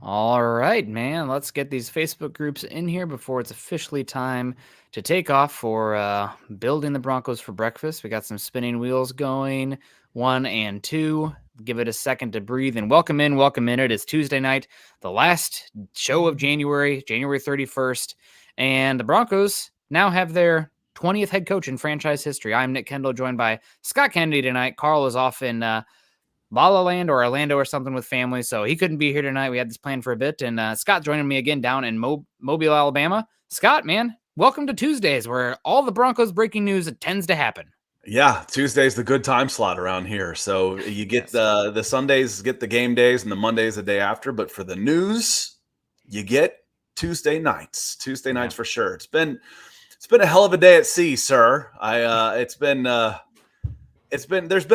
All right, man. Let's get these Facebook groups in here before it's officially time to take off for building the Broncos for breakfast. We got some spinning wheels going, 1 and 2. Give it a second to breathe and welcome in, welcome in. It is Tuesday night, the last show of January, January 31st. And the Broncos now have their 20th head coach in franchise history. I'm Nick Kendell, joined by Scott Kennedy tonight. Carl is off in La La Land or Orlando or something with family, so he couldn't be here tonight. We had this planned for a bit, and Scott joining me again down in Mobile, Alabama. Scott, man, welcome to Tuesdays, where all the Broncos breaking news tends to happen. Yeah, Tuesday's the good time slot around here. So you get Yes. the Sundays get the game days and the Mondays the day after, but for the news, you get Tuesday nights. Tuesday nights for sure. It's been a hell of a day at sea, sir. There's been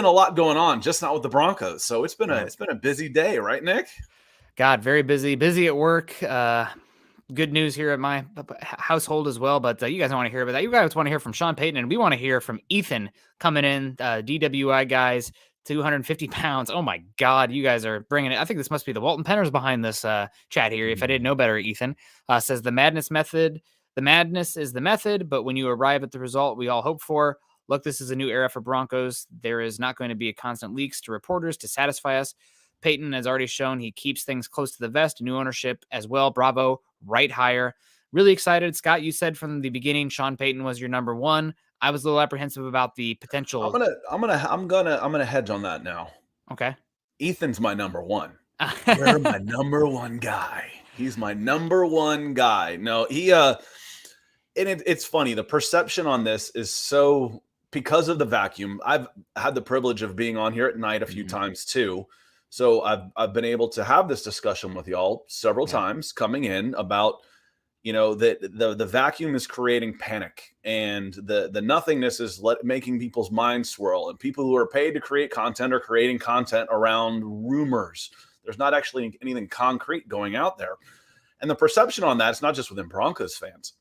a lot going on, just not with the Broncos. So it's been a busy day, right, Nick? God, very busy at work. Good news here at my household as well, but you guys don't want to hear about that. You guys want to hear from Sean Payton, and we want to hear from Ethan coming in, DWI guys, 250 pounds. Oh my God, you guys are bringing it. I think this must be the Walton Penners behind this chat here. If I didn't know better, Ethan says the madness is the method, but when you arrive at the result we all hope for, look, this is a new era for Broncos. There is not going to be a constant leaks to reporters to satisfy us. Payton has already shown he keeps things close to the vest. New ownership as well. Bravo. Right hire. Really excited. Scott, you said from the beginning Sean Payton was your number one. I was a little apprehensive about the potential. I'm gonna hedge on that now. Okay. Ethan's my number one. You're my number one guy. He's my number one guy. No, it's funny. The perception on this is so because of the vacuum. I've had the privilege of being on here at night a few times too. So I've been able to have this discussion with y'all several times coming in about, that the vacuum is creating panic and the nothingness is making people's minds swirl, and people who are paid to create content are creating content around rumors. There's not actually anything concrete going out there. And the perception on that, it's not just within Broncos fans.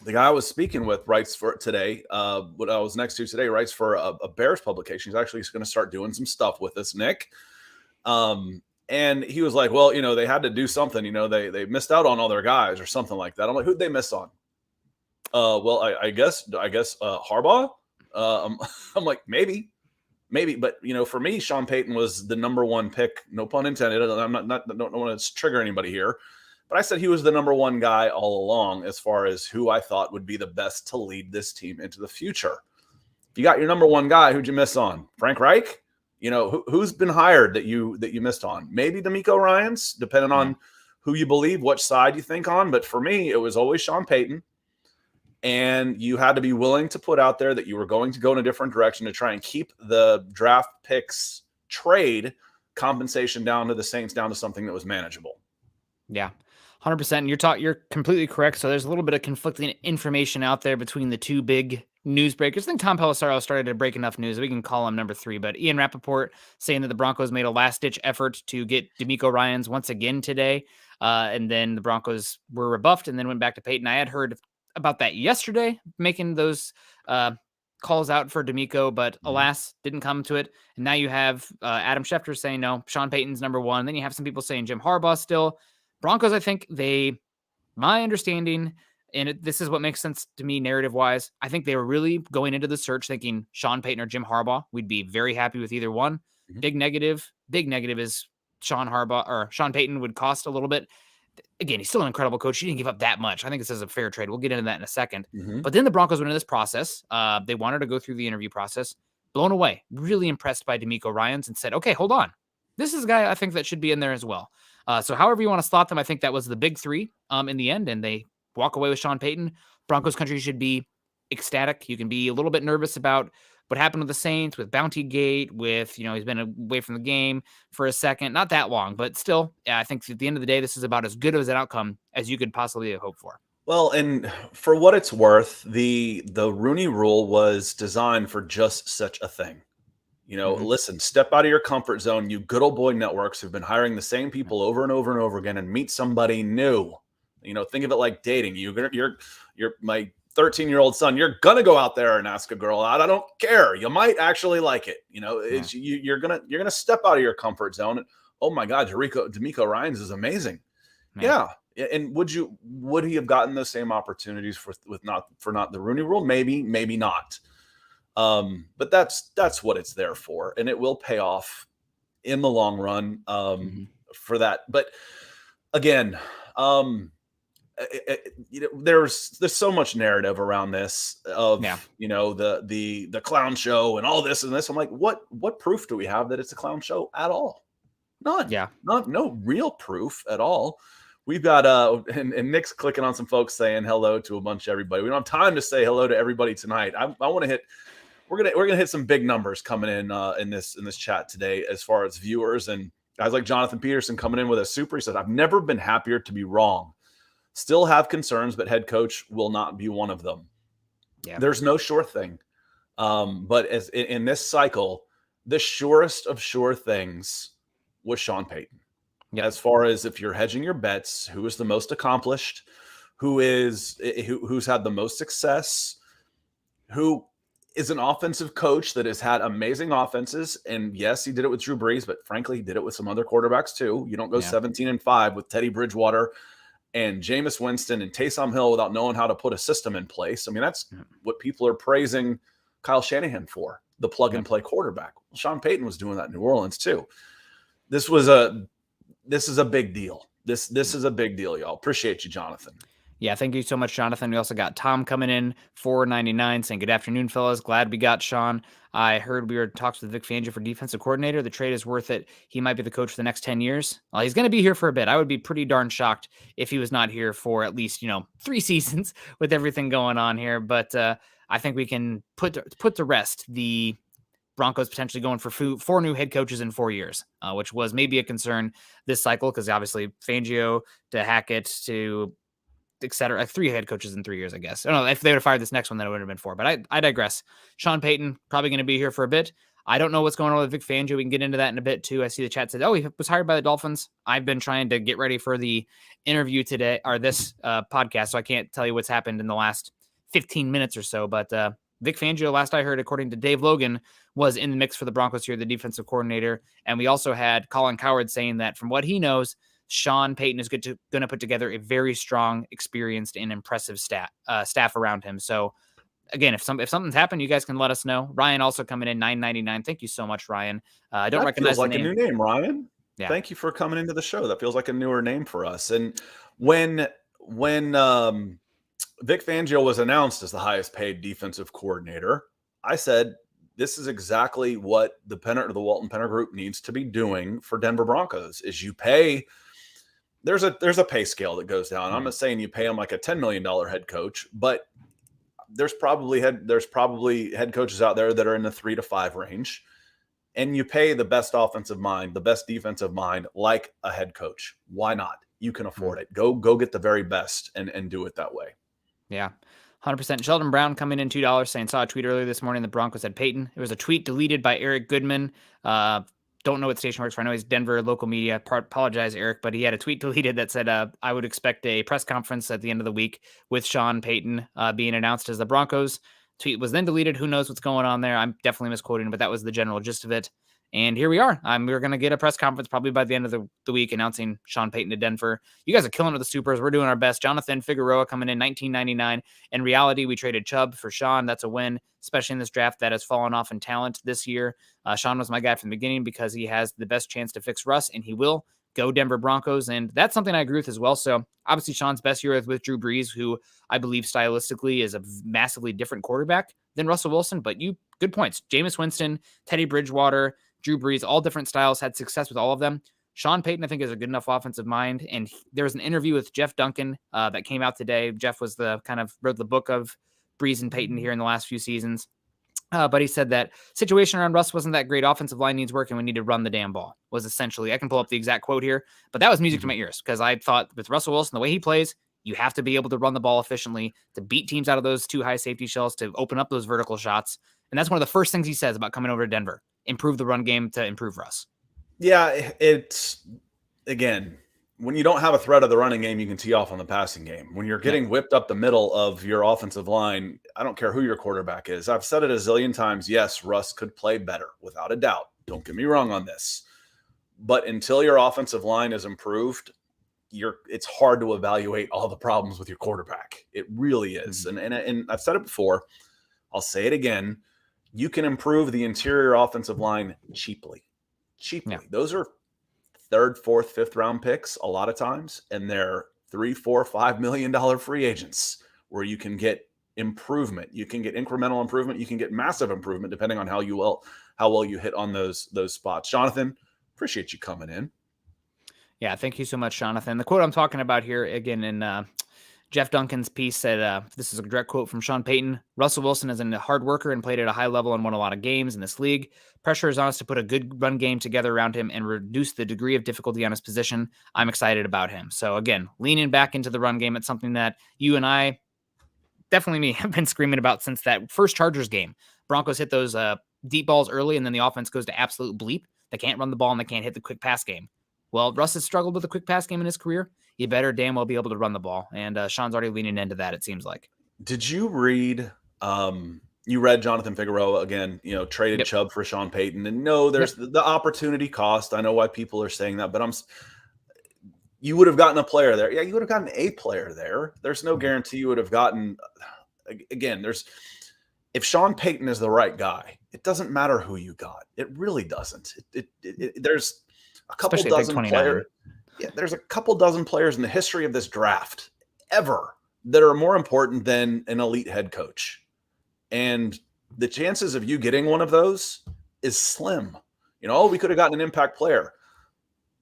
The guy I was speaking with writes for today, what I was next to today, writes for a Bears publication. He's actually going to start doing some stuff with us, Nick. And he was like, well, they had to do something, they missed out on all their guys or something like that. I'm like, who'd they miss on? Well, I guess Harbaugh. I'm like, maybe, but for me, Sean Payton was the number one pick, no pun intended. Don't want to trigger anybody here, but I said he was the number one guy all along as far as who I thought would be the best to lead this team into the future. If you got your number one guy, who'd you miss on? Frank Reich? Who's been hired that you missed on? Maybe DeMeco Ryans, depending on who you believe, which side you think on. But for me, it was always Sean Payton. And you had to be willing to put out there that you were going to go in a different direction to try and keep the draft picks trade compensation down to the Saints, down to something that was manageable. Yeah, 100%. You're completely correct. So there's a little bit of conflicting information out there between the two big news breakers. I think Tom Pelissero started to break enough news. We can call him number 3, but Ian Rappaport saying that the Broncos made a last-ditch effort to get DeMeco Ryans once again today. And then the Broncos were rebuffed and then went back to Payton. I had heard about that yesterday, making those calls out for DeMeco, but alas, didn't come to it. And now you have Adam Schefter saying, no, Sean Payton's number one. Then you have some people saying Jim Harbaugh still. Broncos, I think my understanding, and this is what makes sense to me narrative-wise, I think they were really going into the search thinking Sean Payton or Jim Harbaugh. We'd be very happy with either one. Big negative is Sean Payton would cost a little bit. Again, he's still an incredible coach. He didn't give up that much. I think this is a fair trade. We'll get into that in a second. But then the Broncos went into this process. They wanted to go through the interview process. Blown away. Really impressed by DeMeco Ryans and said, okay, hold on. This is a guy I think that should be in there as well. So however you want to slot them, I think that was the big 3 in the end, and they walk away with Sean Payton. Broncos country should be ecstatic. You can be a little bit nervous about what happened with the Saints, with Bounty Gate, with, he's been away from the game for a second, not that long, but still, I think at the end of the day, this is about as good of an outcome as you could possibly hope for. Well, and for what it's worth, the Rooney Rule was designed for just such a thing. Listen, step out of your comfort zone. You good old boy networks who've been hiring the same people over and over and over again, and meet somebody new. Think of it like dating. You're my 13-year-old son. You're gonna go out there and ask a girl out. I don't care. You might actually like it. You're gonna step out of your comfort zone. oh my God, D'Amico Ryans is amazing. Yeah. Yeah. And would he have gotten those same opportunities for not the Rooney Rule? Maybe not. But that's what it's there for, and it will pay off in the long run for that. But again, there's so much narrative around this of the clown show and all this and this. I'm like, what proof do we have that it's a clown show at all? None. Yeah. No real proof at all. We've got and Nick's clicking on some folks saying hello to a bunch of everybody. We don't have time to say hello to everybody tonight. I want to hit. We're gonna hit some big numbers coming in this chat today as far as viewers, and guys like Jonathan Peterson coming in with a super. He said, "I've never been happier to be wrong. Still have concerns, but head coach will not be one of them." Yeah. There's no sure thing, but as in this cycle, the surest of sure things was Sean Payton. Yeah. As far as if you're hedging your bets, who is the most accomplished, who's had the most success, who is an offensive coach that has had amazing offenses. And yes, he did it with Drew Brees, but frankly, he did it with some other quarterbacks too. You don't go 17-5 with Teddy Bridgewater and Jameis Winston and Taysom Hill without knowing how to put a system in place. I mean, that's what people are praising Kyle Shanahan for, the plug-and-play quarterback. Well, Sean Payton was doing that in New Orleans too. This is a big deal. This is a big deal, y'all. Appreciate you, Jonathan. Yeah, thank you so much, Jonathan. We also got Tom coming in, $4.99, saying, good afternoon, fellas. Glad we got Sean. I heard we were in talks with Vic Fangio for defensive coordinator. The trade is worth it. He might be the coach for the next 10 years. Well, he's going to be here for a bit. I would be pretty darn shocked if he was not here for at least, 3 seasons with everything going on here. But I think we can put to rest the Broncos potentially going for 4 new head coaches in 4 years, which was maybe a concern this cycle because obviously Fangio to Hackett to etc. 3 head coaches in 3 years, I guess. I don't know if they would have fired this next one, then it would have been 4. But I digress. Sean Payton probably going to be here for a bit. I don't know what's going on with Vic Fangio. We can get into that in a bit too. I see the chat said, oh, he was hired by the Dolphins. I've been trying to get ready for the interview today or this podcast, so I can't tell you what's happened in the last 15 minutes or so. But Vic Fangio, last I heard, according to Dave Logan, was in the mix for the Broncos here, the defensive coordinator. And we also had Colin Cowherd saying that from what he knows, Sean Payton is going to put together a very strong, experienced, and impressive staff around him. So, again, if something's happened, you guys can let us know. Ryan also coming in, $9.99. Thank you so much, Ryan. I don't recognize the name. Feels like a new name, Ryan. Yeah. Thank you for coming into the show. That feels like a newer name for us. And when Vic Fangio was announced as the highest paid defensive coordinator, I said, this is exactly what the Walton Penner Group needs to be doing for Denver Broncos is you pay. There's a pay scale that goes down. I'm not saying you pay him like a $10 million head coach, but there's probably head coaches out there that are in the 3 to 5 range, and you pay the best offensive mind, the best defensive mind, like a head coach. Why not? You can afford it. Go get the very best and do it that way. Yeah. 100%. Sheldon Brown coming in $2 saying, saw a tweet earlier this morning. The Broncos had Payton. It was a tweet deleted by Eric Goodman. Don't know what station works for. I know he's Denver local media. Apologize, Eric, but he had a tweet deleted that said, I would expect a press conference at the end of the week with Sean Payton being announced as the Broncos. Tweet was then deleted. Who knows what's going on there? I'm definitely misquoting, but that was the general gist of it. And here we are. We're going to get a press conference probably by the end of the week announcing Sean Payton to Denver. You guys are killing it with the Supers. We're doing our best. Jonathan Figueroa coming in $19.99. In reality, we traded Chubb for Sean. That's a win, especially in this draft that has fallen off in talent this year. Sean was my guy from the beginning because he has the best chance to fix Russ, and he will. Go Denver Broncos. And that's something I agree with as well. So obviously Sean's best year with Drew Brees, who I believe stylistically is a massively different quarterback than Russell Wilson. But good points. Jameis Winston, Teddy Bridgewater, Drew Brees, all different styles, had success with all of them. Sean Payton, I think, is a good enough offensive mind. And there was an interview with Jeff Duncan that came out today. Jeff was wrote the book of Brees and Payton here in the last few seasons. But he said that situation around Russ wasn't that great. Offensive line needs work, and we need to run the damn ball, was essentially, I can pull up the exact quote here, but that was music to my ears because I thought with Russell Wilson, the way he plays, you have to be able to run the ball efficiently to beat teams out of those 2 high safety shells, to open up those vertical shots. And that's one of the first things he says about coming over to Denver. Improve the run game to improve Russ. Yeah, it's, again, when you don't have a threat of the running game, you can tee off on the passing game. When you're getting whipped up the middle of your offensive line, I don't care who your quarterback is. I've said it a zillion times. Yes, Russ could play better, without a doubt. Don't get me wrong on this. But until your offensive line is improved, it's hard to evaluate all the problems with your quarterback. It really is. Mm-hmm. And I've said it before. I'll say it again. You can improve the interior offensive line cheaply. Yeah. Those are third, fourth, fifth round picks a lot of times, and they're $3, $4, $5 million free agents where you can get improvement. You can get incremental improvement. You can get massive improvement depending on how well you hit on those spots. Jonathan, appreciate you coming in. Yeah, thank you so much, Jonathan. The quote I'm talking about here, again, in Jeff Duncan's piece said, this is a direct quote from Sean Payton. Russell Wilson is a hard worker and played at a high level and won a lot of games in this league. Pressure is on us to put a good run game together around him and reduce the degree of difficulty on his position. I'm excited about him. So again, leaning back into the run game. It's something that you and I, definitely me, have been screaming about since that first Chargers game. Broncos hit those deep balls early, and then the offense goes to absolute bleep. They can't run the ball and they can't hit the quick pass game. Well, Russ has struggled with the quick pass game in his career. You better damn well be able to run the ball. And Sean's already leaning into that, it seems like. Did you read you read Jonathan Figueroa again, traded Yep. Chubb for Sean Payton? And no, there's the opportunity cost. I know why people are saying that, but you would have gotten a player there. Yeah, you would have gotten a player there. There's no guarantee you would have gotten, again, if Sean Payton is the right guy, it doesn't matter who you got. It really doesn't. There's a couple dozen players. Yeah, there's a couple dozen players in the history of this draft ever that are more important than an elite head coach. And the chances of you getting one of those is slim. We could have gotten an impact player.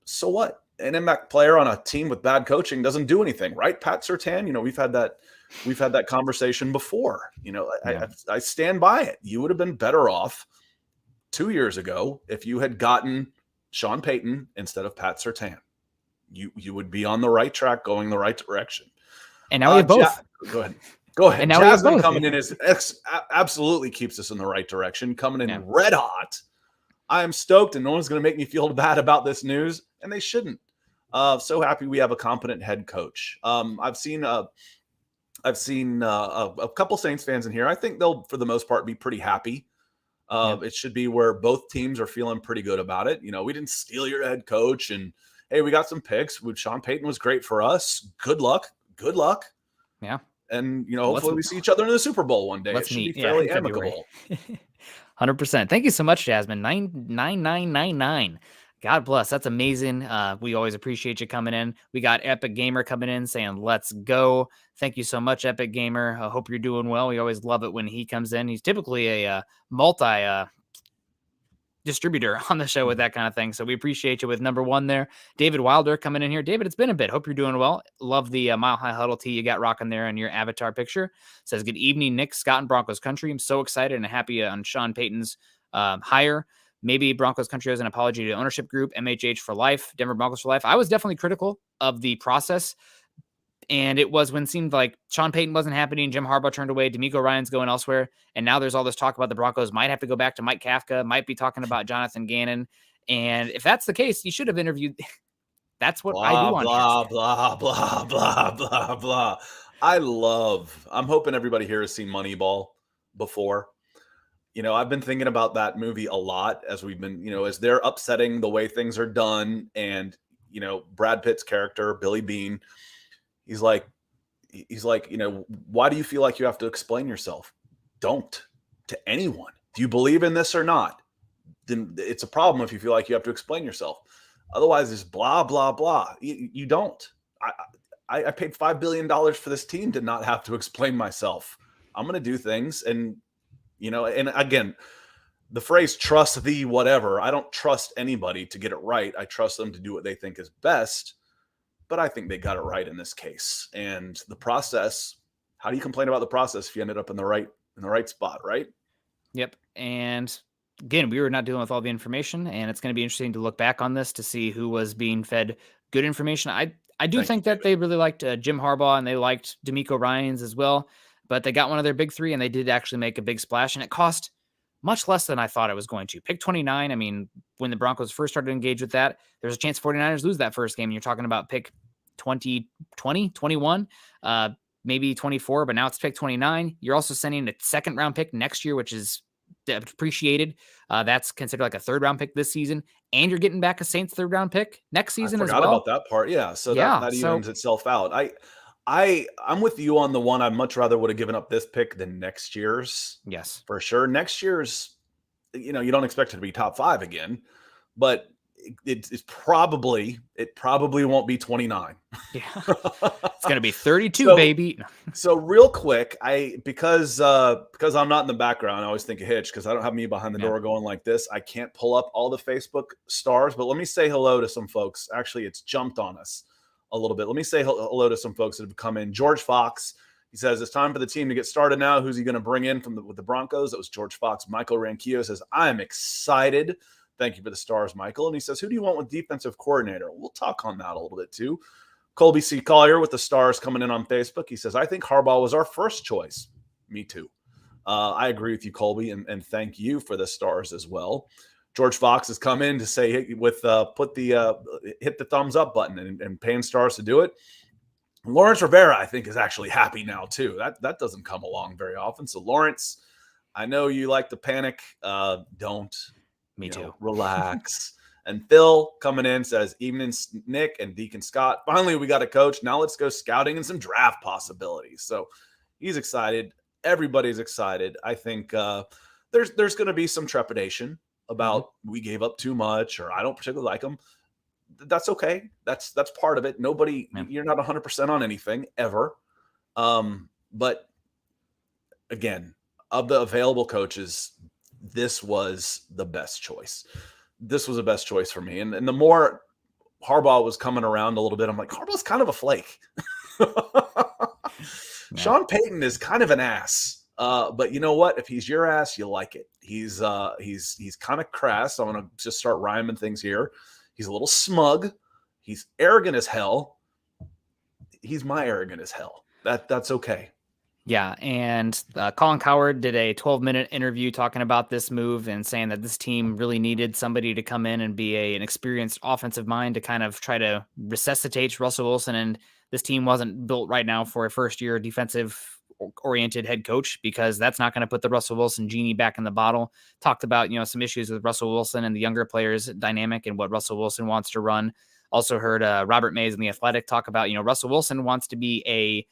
So what? An impact player on a team with bad coaching doesn't do anything, right? Pat Surtain, we've had that conversation before. I stand by it. You would have been better off 2 years ago if you had gotten Sean Payton instead of Pat Surtain. You would be on the right track, going the right direction. And now we have both. Go ahead. And now Jasmine coming in absolutely keeps us in the right direction, coming in red hot. I am stoked, and no one's going to make me feel bad about this news, and they shouldn't. So happy we have a competent head coach. I've seen a couple Saints fans in here. I think they'll, for the most part, be pretty happy. It should be where both teams are feeling pretty good about it. We didn't steal your head coach, and hey, we got some picks. Sean Payton was great for us. Good luck. Yeah. And, hopefully we see each other in the Super Bowl one day. It should be fairly amicable. 100%. Thank you so much, Jasmine. 99999. God bless. That's amazing. We always appreciate you coming in. We got Epic Gamer coming in saying, let's go. Thank you so much, Epic Gamer. I hope you're doing well. We always love it when he comes in. He's typically a multi distributor on the show with that kind of thing. So we appreciate you with number one there. David Wilder coming in here. David, it's been a bit. Hope you're doing well. Love the Mile High Huddle tee you got rocking there in your avatar picture. Says, good evening, Nick, Scott, and Broncos Country. I'm so excited and happy on Sean Payton's hire. Maybe Broncos Country owes an apology to ownership group, MHH for life, Denver Broncos for life. I was definitely critical of the process. And it was when it seemed like Sean Payton wasn't happening. Jim Harbaugh turned away. D'Amico Ryan's going elsewhere. And now there's all this talk about the Broncos might have to go back to Mike Kafka, might be talking about Jonathan Gannon. And if that's the case, you should have interviewed. That's what I do on blah, blah, blah, blah, blah, blah. I'm hoping everybody here has seen Moneyball before. I've been thinking about that movie a lot as we've been, as they're upsetting the way things are done. And, Brad Pitt's character, Billy Bean, he's like, why do you feel like you have to explain yourself? Don't, to anyone. Do you believe in this or not? Then it's a problem if you feel like you have to explain yourself. Otherwise, it's blah, blah, blah. You don't. I paid $5 billion for this team to not have to explain myself. I'm going to do things. And, and again, the phrase trust the whatever, I don't trust anybody to get it right. I trust them to do what they think is best. But I think they got it right in this case. And the process, how do you complain about the process if you ended up in the right spot, right? Yep. And again, we were not dealing with all the information, and it's going to be interesting to look back on this to see who was being fed good information. I do think that they really liked Jim Harbaugh, and they liked D'Amico Ryans as well, but they got one of their big three, and they did actually make a big splash, and it cost much less than I thought it was going to. Pick 29, I mean, when the Broncos first started to engage with that, there's a chance 49ers lose that first game, and you're talking about pick 20, 21, maybe 24, but now it's pick 29. You're also sending a second round pick next year, which is appreciated. That's considered like a 3rd-round pick this season, and you're getting back a Saints 3rd-round pick next I season as forgot well. about that part. Yeah, so Yeah, that so evens itself out. I'm with you on the one. I much rather would have given up this pick than next year's, yes. for sure. Next year's, you don't expect it to be top 5 again, but it probably won't be 29. Yeah. It's going to be 32, So baby. So real quick, because I'm not in the background, I always think of Hitch because I don't have me behind the door going like this. I can't pull up all the Facebook stars, but let me say hello to some folks. Actually, it's jumped on us a little bit. Let me say hello to some folks that have come in. George Fox, he says it's time for the team to get started now. Who's he going to bring in with the Broncos? That was George Fox. Michael Ranquillo says, I am excited. Thank you for the stars, Michael. And he says, who do you want with defensive coordinator? We'll talk on that a little bit too. Colby C. Collier with the stars coming in on Facebook. He says, I think Harbaugh was our first choice. Me too. I agree with you, Colby, and thank you for the stars as well. George Fox has come in to say hit the thumbs up button and paying stars to do it. Lawrence Rivera, I think, is actually happy now too. That doesn't come along very often. So Lawrence, I know you like to panic. Don't. Me too. Relax. And Phil coming in says, evening, Nick and Deacon Scott. Finally, we got a coach. Now let's go scouting and some draft possibilities. So he's excited. Everybody's excited. I think there's going to be some trepidation about we gave up too much or I don't particularly like him. That's okay. That's part of it. Nobody, you're not 100% on anything ever. But again, of the available coaches, this was the best choice. This was the best choice for me. And the more Harbaugh was coming around a little bit, I'm like, Harbaugh's kind of a flake. Sean Payton is kind of an ass. But you know what? If he's your ass, you like it. He's kind of crass. I'm going to just start rhyming things here. He's a little smug. He's arrogant as hell. He's my arrogant as hell. That's okay. Yeah, and Colin Cowherd did a 12-minute interview talking about this move and saying that this team really needed somebody to come in and be an experienced offensive mind to kind of try to resuscitate Russell Wilson. And this team wasn't built right now for a first-year defensive-oriented head coach because that's not going to put the Russell Wilson genie back in the bottle. Talked about some issues with Russell Wilson and the younger players dynamic and what Russell Wilson wants to run. Also heard Robert Mays in The Athletic talk about Russell Wilson wants to be a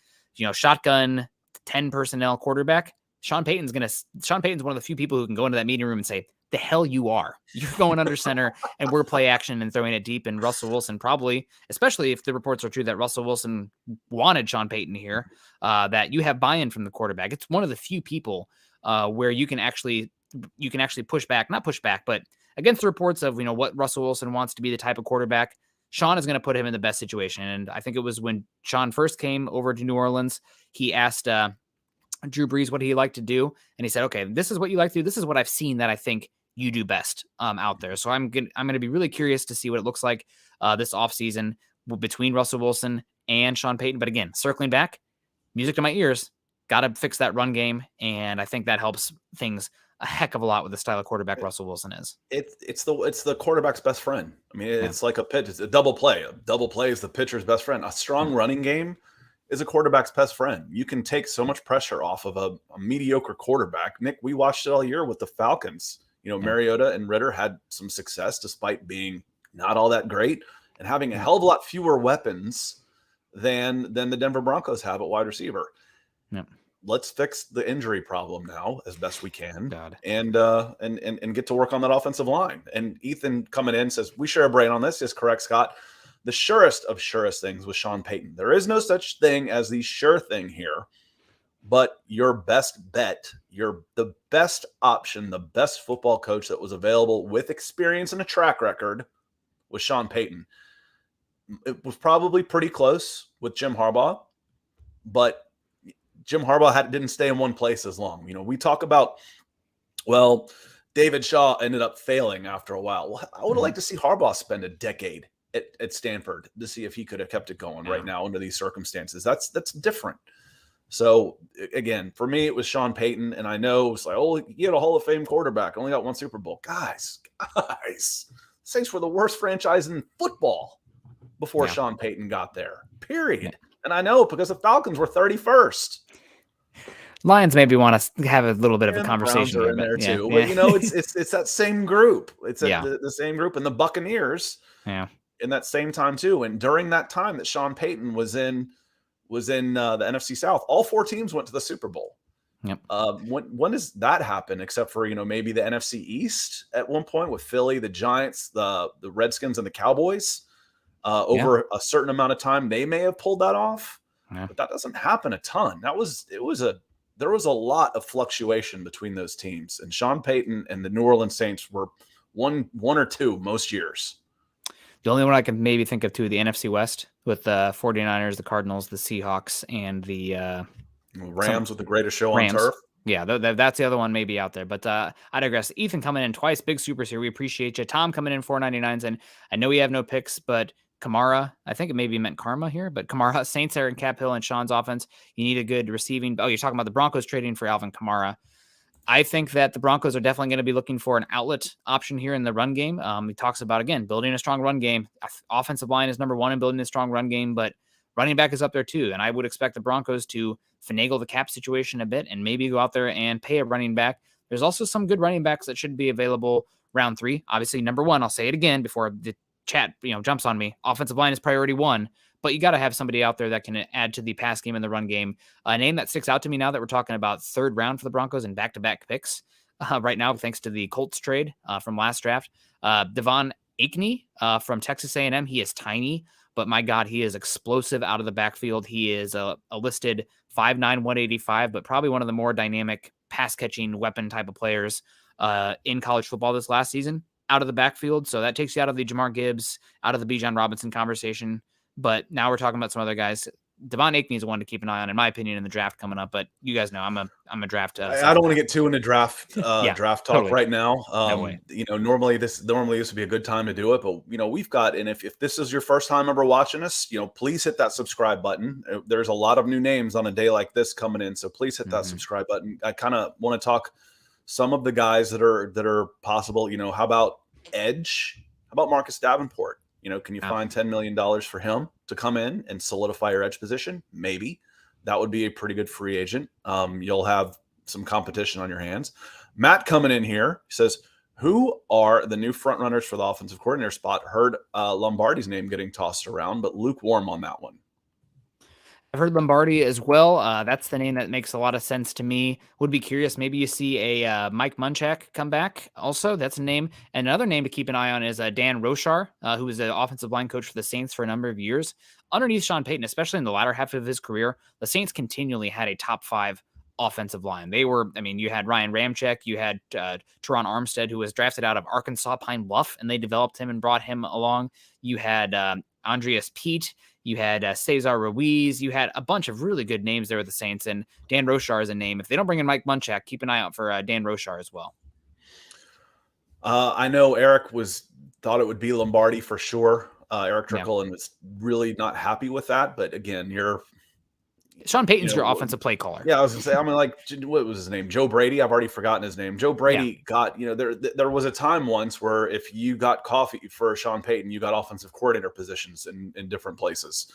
shotgun 10 personnel quarterback. Sean Payton's one of the few people who can go into that meeting room and say, the hell you are. You're going under center and we're play action and throwing it deep. And Russell Wilson probably, especially if the reports are true that Russell Wilson wanted Sean Payton here, that you have buy-in from the quarterback. It's one of the few people where you can actually push back, not push back, but against the reports of, what Russell Wilson wants to be the type of quarterback. Sean is going to put him in the best situation. And I think it was when Sean first came over to New Orleans, he asked Drew Brees what he liked to do. And he said, okay, this is what you like to do. This is what I've seen that I think you do best out there. So I'm going to be really curious to see what it looks like this offseason between Russell Wilson and Sean Payton. But again, circling back, music to my ears, got to fix that run game. And I think that helps things a heck of a lot with the style of quarterback Russell Wilson is. It's the quarterback's best friend. I mean, it's like a pitch. It's a double play. A double play is the pitcher's best friend. A strong running game is a quarterback's best friend. You can take so much pressure off of a mediocre quarterback. Nick, we watched it all year with the Falcons. Mariota and Ritter had some success despite being not all that great and having a hell of a lot fewer weapons than the Denver Broncos have at wide receiver. Yep. Let's fix the injury problem now as best we can, and get to work on that offensive line. And Ethan coming in says, we share a brain on this. Is correct, Scott. The surest of surest things with Sean Payton. There is no such thing as the sure thing here, but your best bet, the best option, the best football coach that was available with experience and a track record was Sean Payton. It was probably pretty close with Jim Harbaugh, but Jim Harbaugh didn't stay in one place as long. We talk about, David Shaw ended up failing after a while. Well, I would have liked to see Harbaugh spend a decade at Stanford to see if he could have kept it going right now under these circumstances. That's different. So again, for me, it was Sean Payton, and I know it's like, he had a Hall of Fame quarterback, only got one Super Bowl. Guys, Saints were the worst franchise in football before Sean Payton got there, period. And I know because the Falcons were 31st. Lions maybe want to have a little bit of a And the Browns conversation are here, in but there yeah, too. But yeah, it's that same group. It's yeah, the same group, and the Buccaneers yeah, in that same time too. And during that time that Sean Payton was in the NFC South, all four teams went to the Super Bowl. yep, When does that happen? Except for maybe the NFC East at one point with Philly, the Giants, the Redskins, and the Cowboys. yeah, Over a certain amount of time, they may have pulled that off, yeah. but that doesn't happen a ton. There was a lot of fluctuation between those teams, and Sean Payton and the New Orleans Saints were one or two most years. The only one I can maybe think of too, the NFC West with the 49ers, the Cardinals, the Seahawks, and the some Rams with the greatest show on Rams. turf. Yeah, that's the other one maybe out there. But I digress. Ethan coming in twice, big supers here. We appreciate you. Tom coming in 4.99s, and I know we have no picks, but Kamara, I think it maybe meant Karma here, but Kamara, Saints are in Cap Hill and Sean's offense. You need a good receiving. Oh, you're talking about the Broncos trading for Alvin Kamara. I think that the Broncos are definitely going to be looking for an outlet option here in the run game. He talks about, again, building a strong run game. Offensive line is number one in building a strong run game, but running back is up there too. And I would expect the Broncos to finagle the cap situation a bit and maybe go out there and pay a running back. There's also some good running backs that should be available round 3. Obviously, number 1, I'll say it again before the chat jumps on me. Offensive line is priority 1, but you got to have somebody out there that can add to the pass game and the run game. A name that sticks out to me now that we're talking about 3rd round for the Broncos and back-to-back picks right now, thanks to the Colts trade from last draft. Devon Akeney from Texas A&M. He is tiny, but my God, he is explosive out of the backfield. He is a listed 5'9", 185, but probably one of the more dynamic pass-catching weapon type of players in college football this last season out of the backfield. So that takes you out of the Jamar Gibbs, out of the Bijan Robinson conversation. But now we're talking about some other guys. Devon Akeney is one to keep an eye on, in my opinion, in the draft coming up. But you guys know I'm a draft. I don't want to get too into draft Yeah, draft talk totally. right now. No way. Normally this would be a good time to do it, but we've got, and if this is your first time ever watching us, please hit that subscribe button. There's a lot of new names on a day like this coming in, so please hit that subscribe button. I kind of want to talk some of the guys that are possible. How about Edge? How about Marcus Davenport? Can you find $10 million for him to come in and solidify your edge position? Maybe. That would be a pretty good free agent. You'll have some competition on your hands. Matt coming in here says, who are the new front runners for the offensive coordinator spot? Heard Lombardi's name getting tossed around, but lukewarm on that one. I've heard Lombardi as well. That's the name that makes a lot of sense to me. Would be curious. Maybe you see a Mike Munchak come back. Also, that's a name. And another name to keep an eye on is Dan Roshar, who was the offensive line coach for the Saints for a number of years. Underneath Sean Payton, especially in the latter half of his career, the Saints continually had a top 5 offensive line. They were, you had Ryan Ramczyk, you had Teron Armstead, who was drafted out of Arkansas Pine Bluff, and they developed him and brought him along. You had Andreas Pete. You had Cesar Ruiz. You had a bunch of really good names there with the Saints, and Dan Roshar is a name. If they don't bring in Mike Munchak, keep an eye out for Dan Roshar as well. I know Eric thought it would be Lombardi for sure. Eric Trickle, and was really not happy with that. But again, Sean Payton's your offensive play caller. Yeah, I was gonna say, what was his name? Joe Brady. I've already forgotten his name. Joe Brady got, there was a time once where if you got coffee for Sean Payton, you got offensive coordinator positions in different places.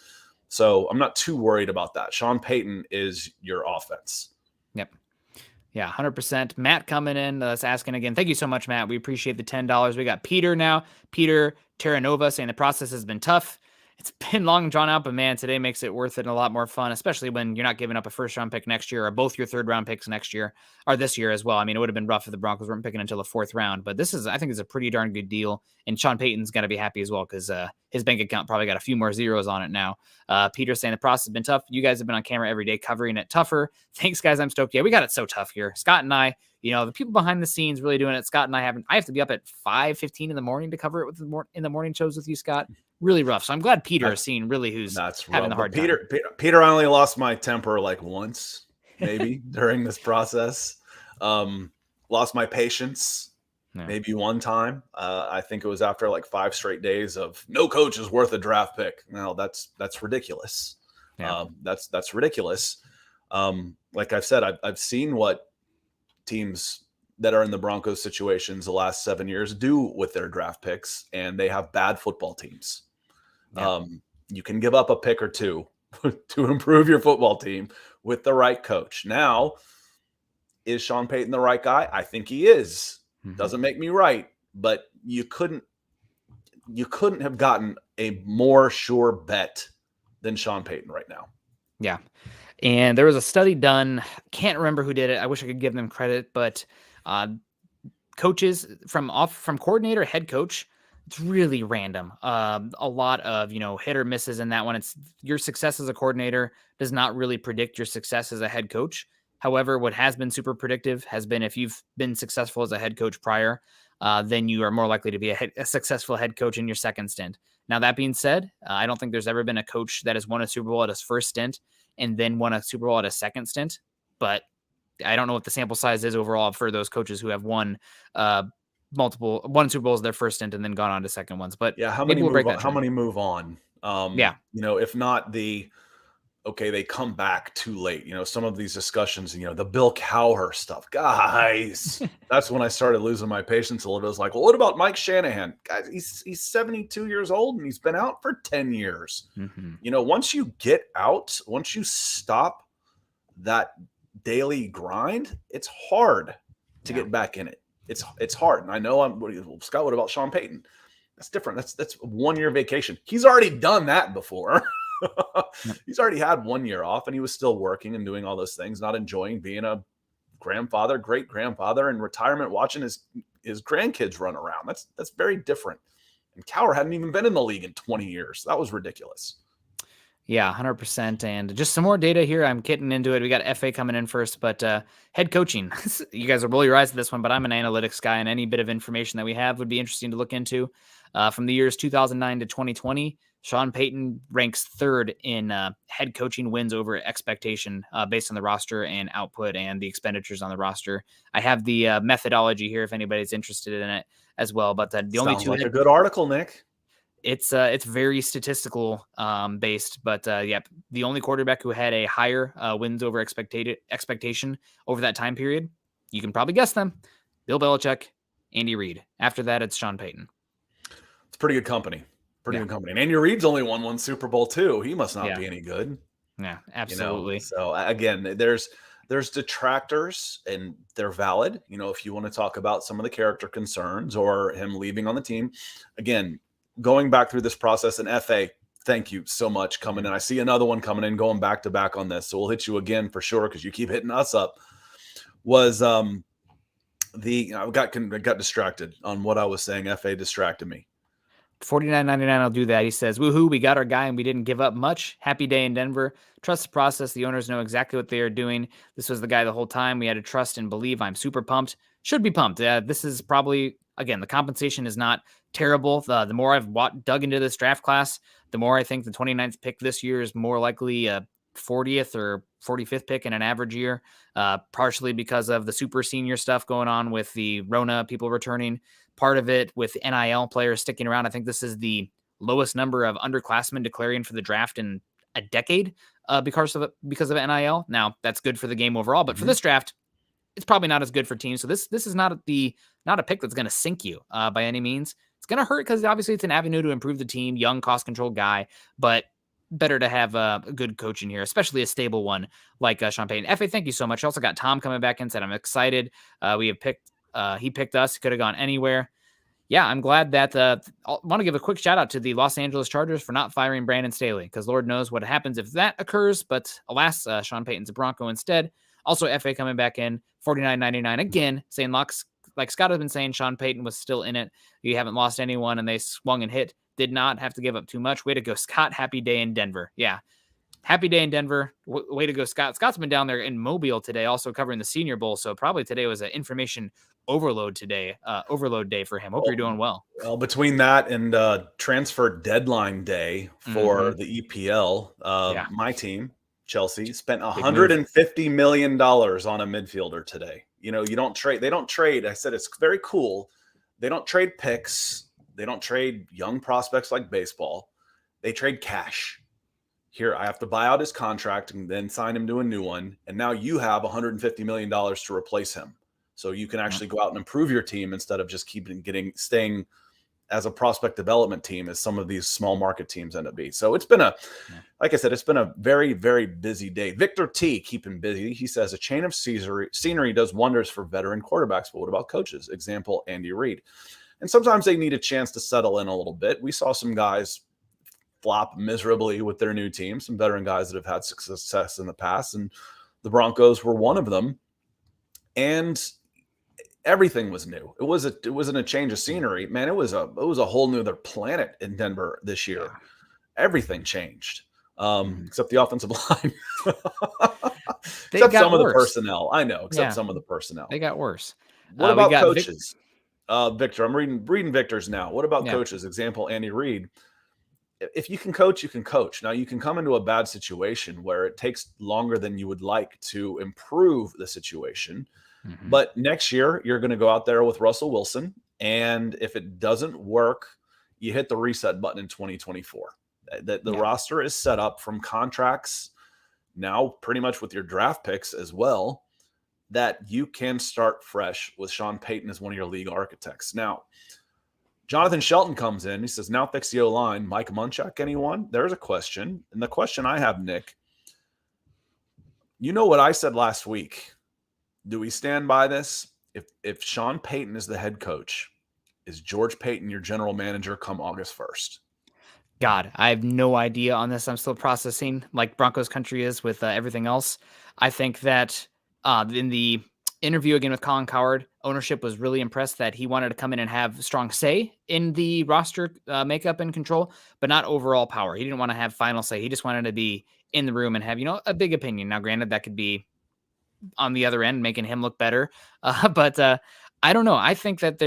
So I'm not too worried about that. Sean Payton is your offense. Yep. Yeah, 100%. Matt coming in, that's asking again. Thank you so much, Matt. We appreciate the $10. We got Peter now. Peter Terranova saying the process has been tough. It's been long and drawn out, but man, today makes it worth it and a lot more fun, especially when you're not giving up a 1st-round pick next year or both your 3rd-round picks next year or this year as well. It would have been rough if the Broncos weren't picking until the 4th round, but I think it's a pretty darn good deal. And Sean Payton's going to be happy as well because his bank account probably got a few more zeros on it now. Peter saying the process has been tough. You guys have been on camera every day covering it tougher. Thanks, guys. I'm stoked. Yeah, we got it so tough here. Scott and I, the people behind the scenes really doing it. Scott and I have to be up at 5:15 in the morning to cover it in the morning shows with you, Scott. Really rough. So I'm glad Peter is seeing really who's having the hard time. Peter, I only lost my temper like once, maybe during this process. Lost my patience maybe one time. I think it was after like 5 straight days of no coach is worth a draft pick. No, that's ridiculous. Yeah. That's ridiculous. Like I've said, I've seen what teams that are in the Broncos situations the last 7 years do with their draft picks, and they have bad football teams. Yeah. You can give up a pick or two to improve your football team with the right coach. Now, Is Sean Payton the right guy? I think he is. Doesn't make me right, but you couldn't have gotten a more sure bet than Sean Payton right now. Yeah. And there was a study done. Can't remember who did it. I wish I could give them credit, but coaches from coordinator, head coach, it's really random. A lot of, hit or misses in that one. It's your success as a coordinator does not really predict your success as a head coach. However, what has been super predictive has been if you've been successful as a head coach prior, then you are more likely to be a successful head coach in your second stint. Now, that being said, I don't think there's ever been a coach that has won a Super Bowl at his first stint and then won a Super Bowl at a second stint. But I don't know what the sample size is overall for those coaches who have won won Super Bowls their first stint and then gone on to second ones. But yeah, how maybe many we'll break move on? that How trend. many move on? If not they come back too late. Some of these discussions, the Bill Cowher stuff, guys. That's when I started losing my patience a little bit. I was like, well, what about Mike Shanahan? Guys, he's 72 years old and he's been out for 10 years. Once you get out, once you stop that daily grind, it's hard to get back in it. It's hard. And I know Scott, what about Sean Payton? That's different. That's 1 year vacation. He's already done that before. He's already had 1 year off and he was still working and doing all those things, not enjoying being a grandfather, great grandfather in retirement, watching his grandkids run around. That's very different. And Cowher hadn't even been in the league in 20 years. That was ridiculous. Yeah, 100%. And just some more data here. I'm getting into it. We got FA coming in first, but head coaching. You guys will roll your eyes at this one, but I'm an analytics guy, and any bit of information that we have would be interesting to look into. From the years 2009 to 2020, Sean Payton ranks third in head coaching wins over expectation based on the roster and output and the expenditures on the roster. I have the methodology here if anybody's interested in it as well. But the only two, like a good article, Nick. It's very statistical based, but the only quarterback who had a higher wins over expectation over that time period, you can probably guess them: Bill Belichick, Andy Reid. After that, it's Sean Payton. It's pretty good company. Good company. And Andy Reid's only won one Super Bowl too. He must not be any good. Yeah, absolutely. So again, there's detractors and they're valid. If you want to talk about some of the character concerns or him leaving on the team, again, going back through this process in FA, thank you so much coming in. I see another one coming in, going back to back on this. So we'll hit you again for sure because you keep hitting us up. Was I got distracted on what I was saying. FA distracted me. $49.99. I'll do that. He says, woohoo, we got our guy and we didn't give up much. Happy day in Denver. Trust the process. The owners know exactly what they are doing. This was the guy the whole time. We had to trust and believe. I'm super pumped. Should be pumped. This is probably, again, the compensation is not terrible. The more I've dug into this draft class, the more I think the 29th pick this year is more likely a 40th or 45th pick in an average year, partially because of the super senior stuff going on with the Rona people returning. Part of it with NIL players sticking around. I think this is the lowest number of underclassmen declaring for the draft in a decade because of NIL. Now, that's good for the game overall, but for this draft, it's probably not as good for teams. So this is not a pick that's going to sink you by any means. It's going to hurt because obviously it's an avenue to improve the team, young, cost-controlled guy, but better to have a good coach in here, especially a stable one like Sean Payton. FA, thank you so much. Also got Tom coming back and said, I'm excited. We have picked he picked us. He could have gone anywhere. Yeah, I'm glad that I want to give a quick shout out to the Los Angeles Chargers for not firing Brandon Staley, because Lord knows what happens if that occurs. But alas, Sean Payton's a Bronco instead. Also, FA coming back in, $49.99 again, saying like Scott has been saying, Sean Payton was still in it. You haven't lost anyone, and they swung and hit. Did not have to give up too much. Way to go, Scott. Happy day in Denver. Yeah. Happy day in Denver. Way to go, Scott. Scott's been down there in Mobile today, also covering the Senior Bowl. So probably today was an information overload day for him. Hope you're doing well. Well, between that and transfer deadline day for the EPL, my team, Chelsea, spent $150 million on a midfielder today. You don't trade. They don't trade. I said it's very cool. They don't trade picks. They don't trade young prospects like baseball. They trade cash. Here, I have to buy out his contract and then sign him to a new one. And now you have $150 million to replace him. So you can actually go out and improve your team instead of just staying as a prospect development team as some of these small market teams end up being. So it's been like I said, it's been a very, very busy day. Victor T, keep him busy. He says a change of scenery does wonders for veteran quarterbacks, but what about coaches? Example, Andy Reid. And sometimes they need a chance to settle in a little bit. We saw some guys flop miserably with their new team, some veteran guys that have had success in the past, and the Broncos were one of them. And everything was new. It wasn't a change of scenery, man. It was a whole nother planet in Denver this year. Everything changed, except the offensive line, except some of the personnel. I know, except some of the personnel. They got worse. What about coaches? Victor, I'm reading Victor's now. What about coaches? Example, Andy Reid. If you can coach, you can coach. Now, you can come into a bad situation where it takes longer than you would like to improve the situation. But next year, you're going to go out there with Russell Wilson. And if it doesn't work, you hit the reset button in 2024. The roster is set up from contracts now pretty much with your draft picks as well, that you can start fresh with Sean Payton as one of your league architects. Now, Jonathan Shelton comes in. He says, now fix the O-line. Mike Munchak, anyone? There's a question. And the question I have, Nick, you know what I said last week. Do we stand by this? If Sean Payton is the head coach, is George Payton your general manager come August 1st? God, I have no idea on this. I'm still processing, like Broncos country is with everything else. I think that in the interview again with Colin Cowherd, ownership was really impressed that he wanted to come in and have strong say in the roster makeup and control, but not overall power. He didn't want to have final say. He just wanted to be in the room and have, a big opinion. Now, granted, that could be on the other end, making him look better. But I don't know. I think that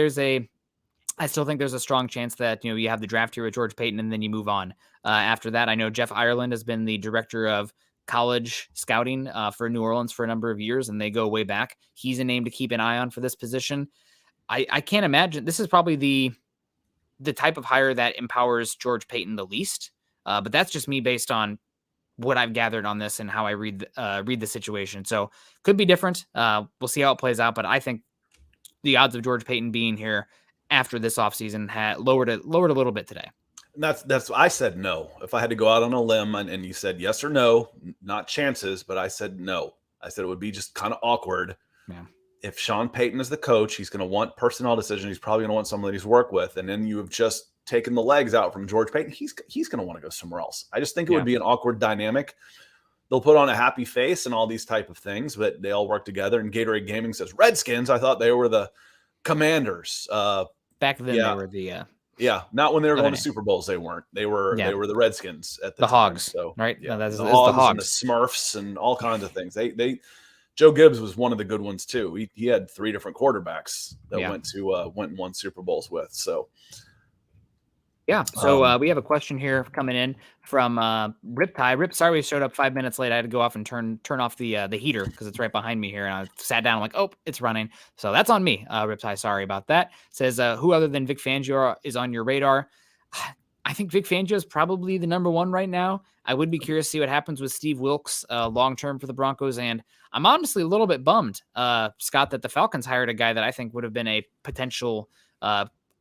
I still think there's a strong chance that, you have the draft here with George Payton and then you move on. After that, I know Jeff Ireland has been the director of college scouting for New Orleans for a number of years, and they go way back. He's a name to keep an eye on for this position. I can't imagine. This is probably the type of hire that empowers George Payton the least. But that's just me based on what I've gathered on this and how I read the situation. So could be different. We'll see how it plays out. But I think the odds of George Payton being here after this offseason had lowered a little bit today. And that's I said no. If I had to go out on a limb and you said yes or no, not chances, but I said no. I said it would be just kind of awkward. Yeah. If Sean Payton is the coach, he's going to want personnel decisions. He's probably going to want someone that he's worked with. And then you have just taken the legs out from George Payton. He's going to want to go somewhere else. I just think it would be an awkward dynamic. They'll put on a happy face and all these type of things, but they all work together. And Gatorade Gaming says, Redskins, I thought they were the Commanders. Back then they were the not when they were going to Super Bowls. They weren't. They were the Redskins at the time. Hogs. So right, that's the Hogs and the Smurfs and all kinds of things. They Joe Gibbs was one of the good ones too. He had 3 different quarterbacks that went and won Super Bowls with. So so we have a question here coming in from Rip. Sorry we showed up 5 minutes late. I had to go off and turn off the heater because it's right behind me here, and I sat down. I'm like, oh, it's running. So that's on me. Rip, sorry about that. Says who other than Vic Fangio is on your radar? I think Vic Fangio is probably the number one right now. I would be curious to see what happens with Steve Wilkes long term for the Broncos, and I'm honestly a little bit bummed, Scott, that the Falcons hired a guy that I think would have been a potential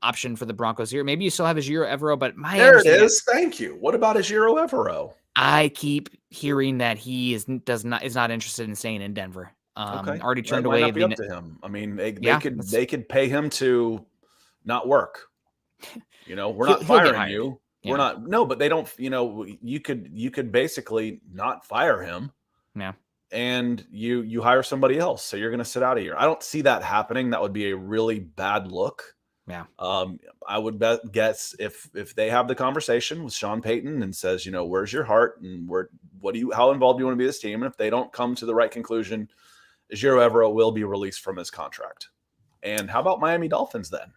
option for the Broncos here. Maybe you still have Ejiro Evero, but there it is. Thank you. What about Ejiro Evero? I keep hearing that he is not interested in staying in Denver. Already turned away. Might not be up to him. I mean, they could pay him to not work. We're not firing you. Yeah. We're not. No, but they don't. You could basically not fire him. Yeah. And you hire somebody else. So you're going to sit out a year. I don't see that happening. That would be a really bad look. Yeah. I would guess if they have the conversation with Sean Payton and says, where's your heart and how involved do you want to be in this team? And if they don't come to the right conclusion, Ejiro Evero will be released from his contract. And how about Miami Dolphins then?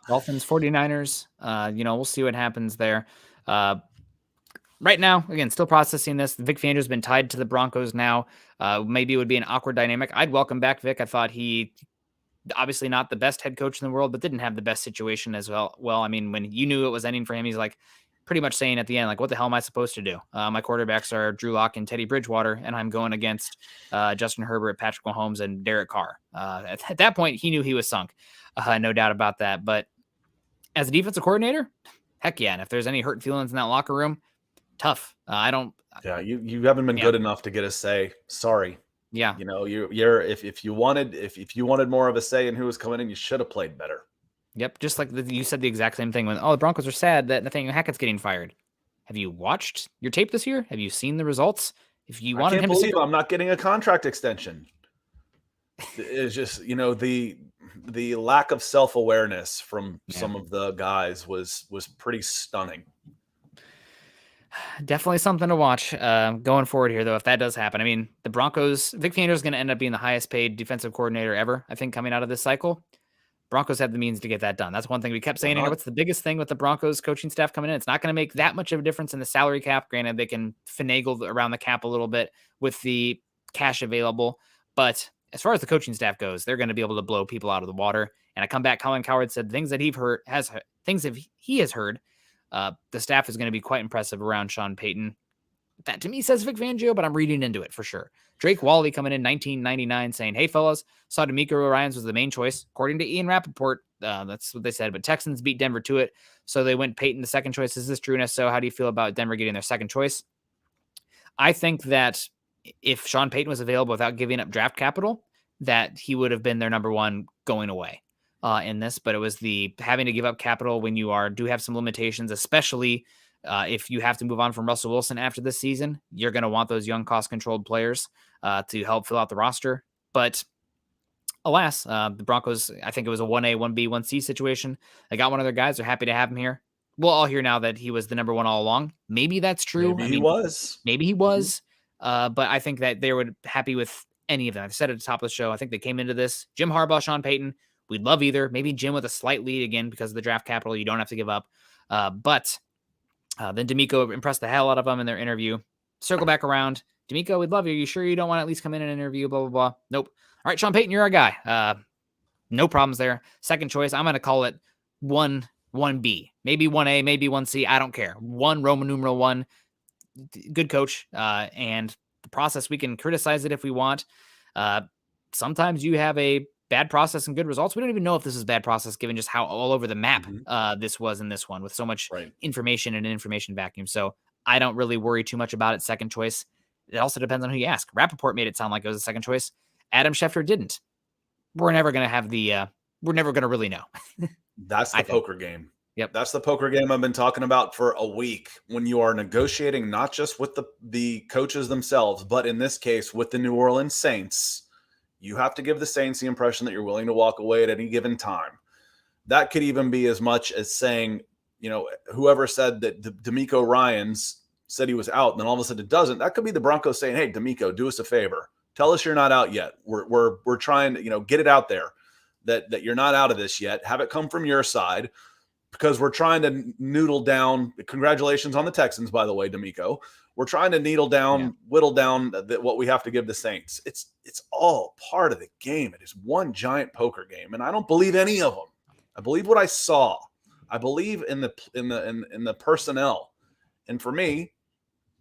Dolphins, 49ers. We'll see what happens there. Right now, again, still processing this. Vic Fangio's been tied to the Broncos now. Maybe it would be an awkward dynamic. I'd welcome back Vic. I thought he obviously not the best head coach in the world, but didn't have the best situation as well. Well, I mean, when you knew it was ending for him, he's like pretty much saying at the end, like, what the hell am I supposed to do? My quarterbacks are Drew Lock and Teddy Bridgewater, and I'm going against Justin Herbert, Patrick Mahomes, and Derek Carr. At that point, he knew he was sunk. No doubt about that. But As a defensive coordinator, heck yeah. And if there's any hurt feelings in that locker room, tough. I don't. Yeah, you haven't been Yeah. good enough to get a say. Sorry. Yeah. You know, you're if you wanted more of a say in who was coming in, you should have played better. Yep. Just like you said the exact same thing when, the Broncos are sad that Nathaniel Hackett's getting fired. Have you watched your tape this year? Have you seen the results? If you I wanted can't him to believe I'm not getting a contract extension. It's just, the lack of self-awareness from some of the guys was pretty stunning. Definitely something to watch going forward here, though, if that does happen. I mean, the Broncos, Vic Fangio is going to end up being the highest paid defensive coordinator ever, I think, coming out of this cycle. Broncos have the means to get that done. That's one thing we kept saying here. What's the biggest thing with the Broncos coaching staff coming in? It's not going to make that much of a difference in the salary cap. Granted, they can finagle around the cap a little bit with the cash available. But as far as the coaching staff goes, they're going to be able to blow people out of the water. And I come back, Colin Cowherd said things that he has heard. The staff is going to be quite impressive around Sean Payton. That to me says Vic Fangio, but I'm reading into it for sure. Drake Wally coming in 1999 saying, "Hey fellas, saw D'Amico Ryans was the main choice. According to Ian Rappaport, that's what they said, but Texans beat Denver to it. So they went Payton the second choice. Is this true? And if so, how do you feel about Denver getting their second choice?" I think that if Sean Payton was available without giving up draft capital, that he would have been their number one going away in this, but it was the having to give up capital when you do have some limitations, especially if you have to move on from Russell Wilson after this season. You're going to want those young cost-controlled players to help fill out the roster. But alas, the Broncos, I think it was a 1A, 1B, 1C situation. They got one of their guys. They're happy to have him here. We'll all hear now that he was the number one all along. Maybe that's true. Maybe he was. But I think that they were happy with any of them. I said at the top of the show, I think they came into this. Jim Harbaugh, Sean Payton, we'd love either. Maybe Jim with a slight lead again because of the draft capital you don't have to give up. But then D'Amico impressed the hell out of them in their interview. Circle back around. D'Amico, we'd love you. You sure you don't want to at least come in and interview? Blah, blah, blah. Nope. All right, Sean Payton, you're our guy. No problems there. Second choice, I'm going to call it 1B. Maybe 1A, maybe 1C. I don't care. 1, Roman numeral 1. Good coach. And the process, we can criticize it if we want. Sometimes you have a bad process and good results. We don't even know if this is bad process given just how all over the map this was in this one with so much information and an information vacuum. So I don't really worry too much about it. Second choice. It also depends on who you ask. Rappaport made it sound like it was a second choice. Adam Schefter didn't. We're never going to have we're never going to really know. That's the poker game. Yep. That's the poker game I've been talking about for a week, when you are negotiating not just with the coaches themselves, but in this case with the New Orleans Saints. You have to give the Saints the impression that you're willing to walk away at any given time. That could even be as much as saying, whoever said that D'Amico Ryans said he was out, and then all of a sudden it doesn't. That could be the Broncos saying, "Hey, D'Amico, do us a favor. Tell us you're not out yet. We're trying to, get it out there that you're not out of this yet. Have it come from your side, because we're trying to noodle down." Congratulations on the Texans, by the way, D'Amico. We're trying to whittle down what we have to give the Saints. It's all part of the game. It is one giant poker game, and I don't believe any of them. I believe what I saw. I believe in the personnel, and for me,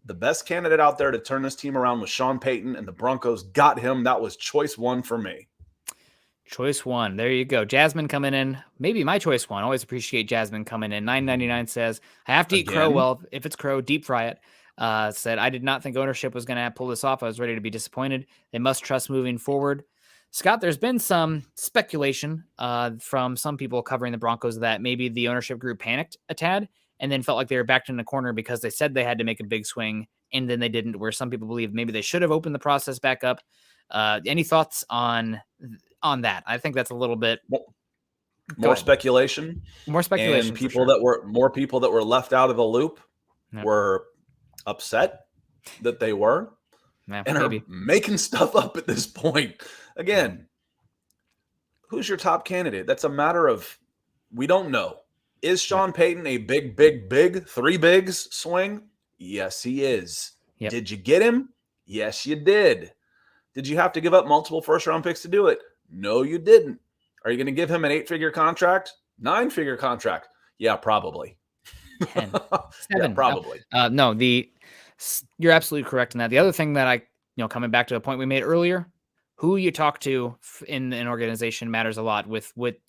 the best candidate out there to turn this team around was Sean Payton, and the Broncos got him. That was choice one for me. Choice one. There you go. Jasmine coming in. Maybe my choice one. Always appreciate Jasmine coming in. 9.99 says, "I have to eat crow. Well, if it's crow, deep fry it." Said, "I did not think ownership was going to pull this off. I was ready to be disappointed. They must trust moving forward." Scott, there's been some speculation from some people covering the Broncos that maybe the ownership group panicked a tad and then felt like they were backed in the corner because they said they had to make a big swing and then they didn't, where some people believe maybe they should have opened the process back up. Any thoughts on that? I think that's a little bit more speculation. More speculation. And people that were left out of the loop were upset that they were and are making stuff up at this point. Again, who's your top candidate? That's a matter of, we don't know. Is Sean Payton a big, 3 bigs swing? Yes, he is. Yep. Did you get him? Yes, you did. Did you have to give up multiple first-round picks to do it? No, you didn't. Are you going to give him an 8-figure contract? 9-figure contract? Yeah, probably. 10, 7. Yeah, probably. No, you're absolutely correct in that. The other thing that coming back to a point we made earlier, who you talk to in an organization matters a lot with which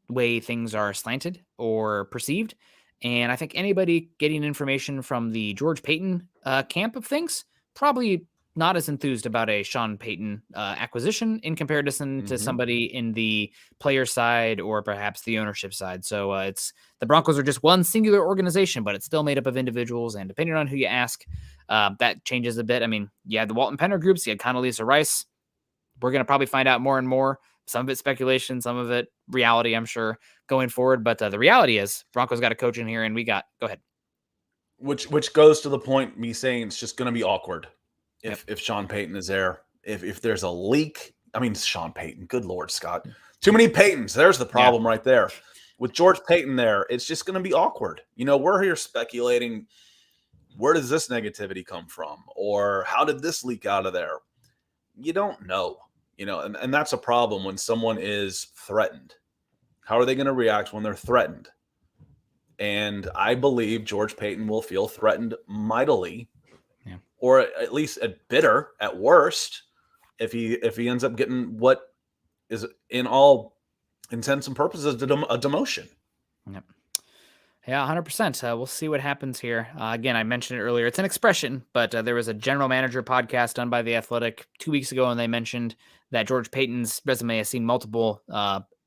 way things are slanted or perceived. And I think anybody getting information from the George Payton camp of things, probably not as enthused about a Sean Payton acquisition in comparison to somebody in the player side or perhaps the ownership side. So it's the Broncos are just one singular organization, but it's still made up of individuals. And depending on who you ask, that changes a bit. I mean, you had the Walton Penner groups, you had Condoleezza Rice. We're going to probably find out more and more. Some of it speculation, some of it reality, I'm sure, going forward. But the reality is Broncos got a coach in here, and go ahead. Which goes to the point me saying it's just going to be awkward if Sean Payton is there. If there's a leak, I mean, Sean Payton, good Lord, Scott. Too many Paytons. There's the problem right there. With George Payton there, it's just going to be awkward. We're here speculating, where does this negativity come from? Or how did this leak out of there? You don't know. And that's a problem when someone is threatened. How are they going to react when they're threatened? And I believe George Payton will feel threatened mightily, or at least bitter at worst, if he ends up getting what is, in all intents and purposes, a demotion. Yep. Yeah, 100%. We'll see what happens here. Again, I mentioned it earlier. It's an expression, but there was a general manager podcast done by The Athletic 2 weeks ago, and they mentioned that George Payton's resume has seen multiple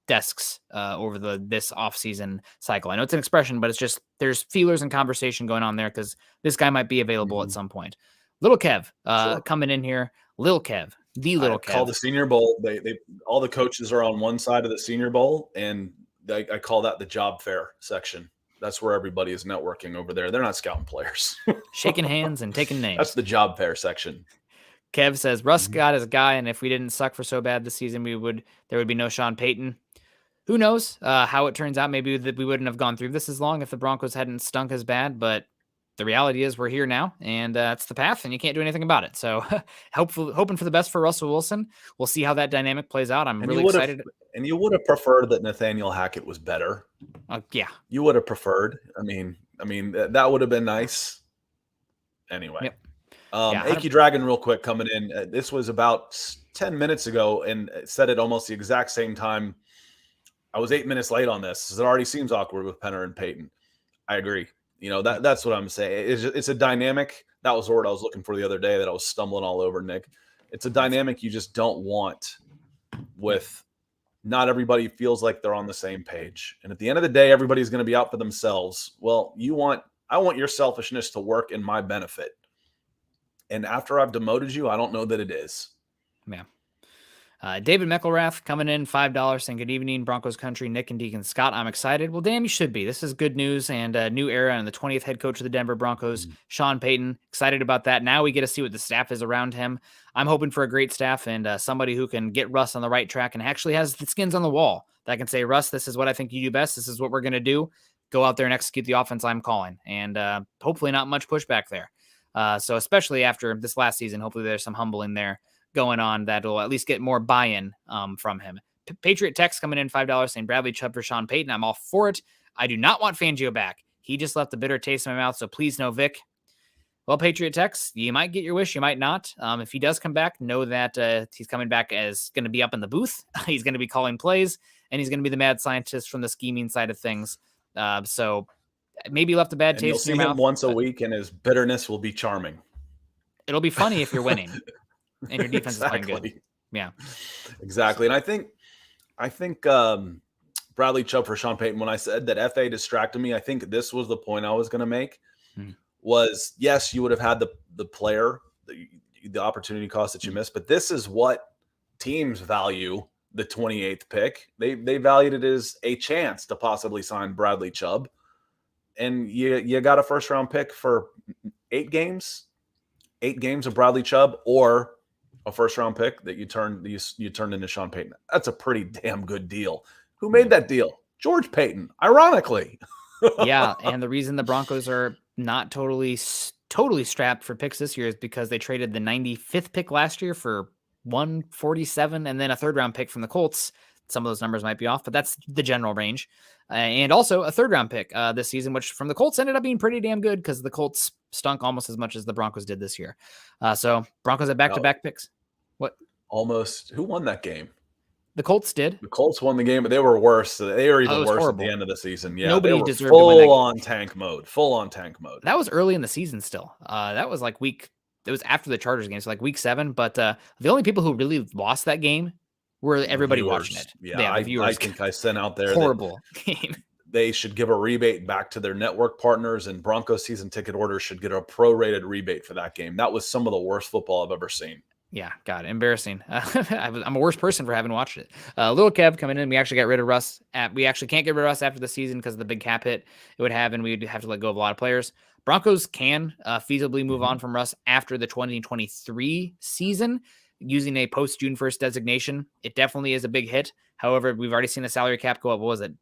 desks over this offseason cycle. I know it's an expression, but it's just there's feelers and conversation going on there because this guy might be available at some point. Little Kev coming in here. Lil Kev, the Little Kev. Call the Senior Bowl. They all the coaches are on one side of the Senior Bowl, and I call that the job fair section. That's where everybody is networking over there. They're not scouting players. Shaking hands and taking names. That's the job fair section. Kev says, Russ got his guy, and if we didn't suck for so bad this season, there would be no Sean Payton. Who knows how it turns out? Maybe that we wouldn't have gone through this as long if the Broncos hadn't stunk as bad, but the reality is we're here now, and it's the path, and you can't do anything about it. So hoping for the best for Russell Wilson. We'll see how that dynamic plays out. I'm really excited. And you would have preferred that Nathaniel Hackett was better. Yeah. You would have preferred. I mean, that would have been nice. Anyway. Yep. Achy Dragon real quick coming in. This was about 10 minutes ago and said it almost the exact same time. I was 8 minutes late on this. It already seems awkward with Penner and Payton. I agree. That's what I'm saying. It's a dynamic. That was the word I was looking for the other day that I was stumbling all over, Nick. It's a dynamic you just don't want with not everybody feels like they're on the same page. And at the end of the day, everybody's going to be out for themselves. Well, I want your selfishness to work in my benefit. And after I've demoted you, I don't know that it is. Yeah. David McElrath coming in, $5, saying good evening, Broncos country, Nick and Deacon Scott. I'm excited. Well, damn, you should be. This is good news and a new era and the 20th head coach of the Denver Broncos, Sean Payton. Excited about that. Now we get to see what the staff is around him. I'm hoping for a great staff and somebody who can get Russ on the right track and actually has the skins on the wall that can say, Russ, this is what I think you do best. This is what we're going to do. Go out there and execute the offense I'm calling. And hopefully not much pushback there. So especially after this last season, hopefully there's some humbling there going on that'll at least get more buy-in from him. Patriot Text coming in, $5, saying Bradley Chubb for Sean Payton. I'm all for it. I do not want Fangio back. He just left a bitter taste in my mouth, so please no Vic. Well, Patriot Text, you might get your wish, you might not. If he does come back, know that he's coming back as going to be up in the booth. He's going to be calling plays, and he's going to be the mad scientist from the scheming side of things. So maybe left a bad taste in your mouth. You'll see him once a week, and his bitterness will be charming. It'll be funny if you're winning. And your defense is playing good. Yeah, exactly. And I think Bradley Chubb for Sean Payton, when I said that FA distracted me, I think this was the point I was going to make was, yes, you would have had the player, the opportunity cost that you missed, but this is what teams value the 28th pick. They valued it as a chance to possibly sign Bradley Chubb. And you got a first round pick for 8 games of Bradley Chubb, or a first round pick that you turned into Sean Payton. That's a pretty damn good deal. Who made that deal? George Payton, ironically. Yeah, and the reason the Broncos are not totally strapped for picks this year is because they traded the 95th pick last year for 147 and then a third round pick from the Colts. Some of those numbers might be off, but that's the general range. And also a third round pick this season, which from the Colts ended up being pretty damn good because the Colts stunk almost as much as the Broncos did this year. So Broncos have back-to-back picks. What? Almost. Who won that game? The Colts did. The Colts won the game, but they were worse. They were Oh, it even was worse at horrible. the end of the season. Yeah, they Nobody were deserved to win that game. full on tank mode. That was early in the season still. That was like it was after the Chargers game, so like week 7. But the only people who really lost that game were The everybody watching viewers. it. Yeah, The viewers. I think I sent out there that Horrible game. they should give a rebate back to their network partners, and Broncos season ticket holders should get a prorated rebate for that game. That was some of the worst football I've ever seen. Yeah, God, embarrassing. I'm a worse person for having watched it. Little Kev coming in. We actually got rid of Russ. We actually can't get rid of Russ after the season because of the big cap hit it would have, and we'd have to let go of a lot of players. Broncos can feasibly move on from Russ after the 2023 season using a post-June 1st designation. It definitely is a big hit. However, we've already seen the salary cap go up. What was it?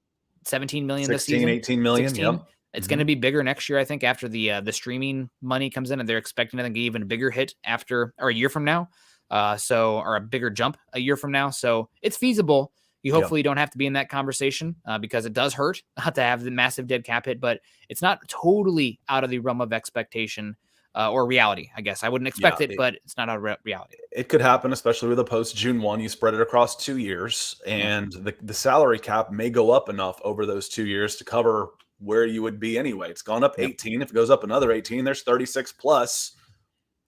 17 million this season? 18 million. 16? Yep. It's going to be bigger next year, I think, after the streaming money comes in, and they're expecting, I think, even a bigger hit after or a year from now. Or a bigger jump a year from now. So it's feasible. You hopefully don't have to be in that conversation because it does hurt to have the massive dead cap hit, but it's not totally out of the realm of expectation or reality, I guess. I wouldn't expect it, but it's not out of reality. It could happen, especially with a post June 1. You spread it across 2 years, and the salary cap may go up enough over those 2 years to cover where you would be anyway. It's gone up 18. If it goes up another 18, there's 36 plus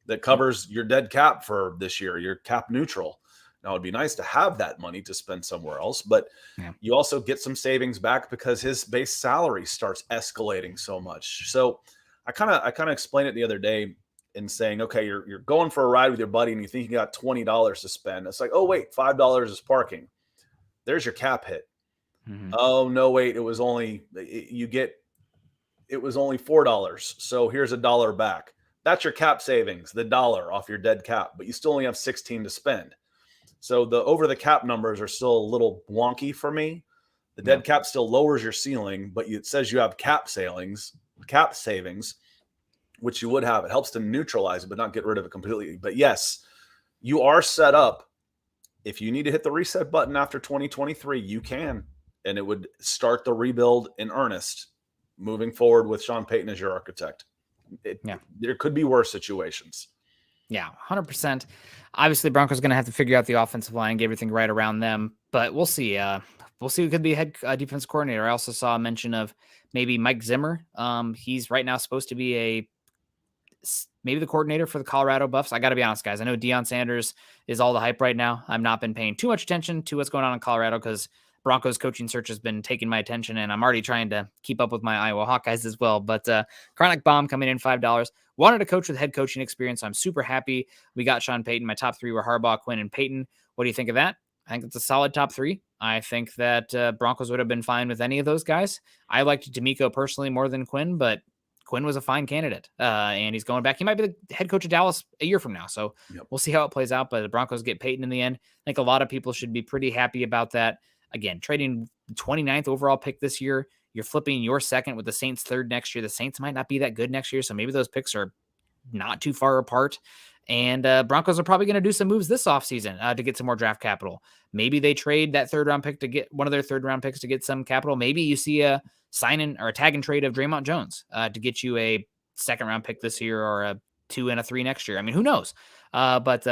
that covers your dead cap for this year. You're cap neutral. Now, it'd be nice to have that money to spend somewhere else, but you also get some savings back because his base salary starts escalating so much. So I kind of explained it the other day in saying, okay, you're going for a ride with your buddy and you think you got $20 to spend. It's like, oh, wait, $5 is parking. There's your cap hit. Oh, no, wait, it was only $4. So here's $1 back. That's your cap savings, the $1 off your dead cap, but you still only have 16 to spend. So the over the cap numbers are still a little wonky for me. The dead cap still lowers your ceiling, but it says you have cap savings, which you would have. It helps to neutralize it, but not get rid of it completely. But yes, you are set up. If you need to hit the reset button after 2023, you can, and it would start the rebuild in earnest moving forward with Sean Payton as your architect. There could be worse situations. Yeah, 100%. Obviously, Broncos going to have to figure out the offensive line, get everything right around them, but we'll see. We'll see who could be head defense coordinator. I also saw a mention of maybe Mike Zimmer. He's right now supposed to be maybe the coordinator for the Colorado Buffs. I got to be honest, guys. I know Deion Sanders is all the hype right now. I've not been paying too much attention to what's going on in Colorado because Broncos coaching search has been taking my attention, and I'm already trying to keep up with my Iowa Hawkeyes as well. But Chronic Bomb coming in $5. Wanted a coach with head coaching experience, so I'm super happy we got Sean Payton. My top 3 were Harbaugh, Quinn, and Payton. What do you think of that? I think it's a solid top 3. I think that Broncos would have been fine with any of those guys. I liked D'Amico personally more than Quinn, but Quinn was a fine candidate, and he's going back. He might be the head coach of Dallas a year from now, so we'll see how it plays out. But the Broncos get Payton in the end. I think a lot of people should be pretty happy about that. Again, trading the 29th overall pick this year, you're flipping your second with the Saints third next year. The Saints might not be that good next year, so maybe those picks are not too far apart. And Broncos are probably going to do some moves this offseason to get some more draft capital. Maybe they trade that third-round pick to get one of their third-round picks to get some capital. Maybe you see a sign-in or a tag and trade of Draymond Jones to get you a second-round pick this year or a 2 and a 3 next year. I mean, who knows? But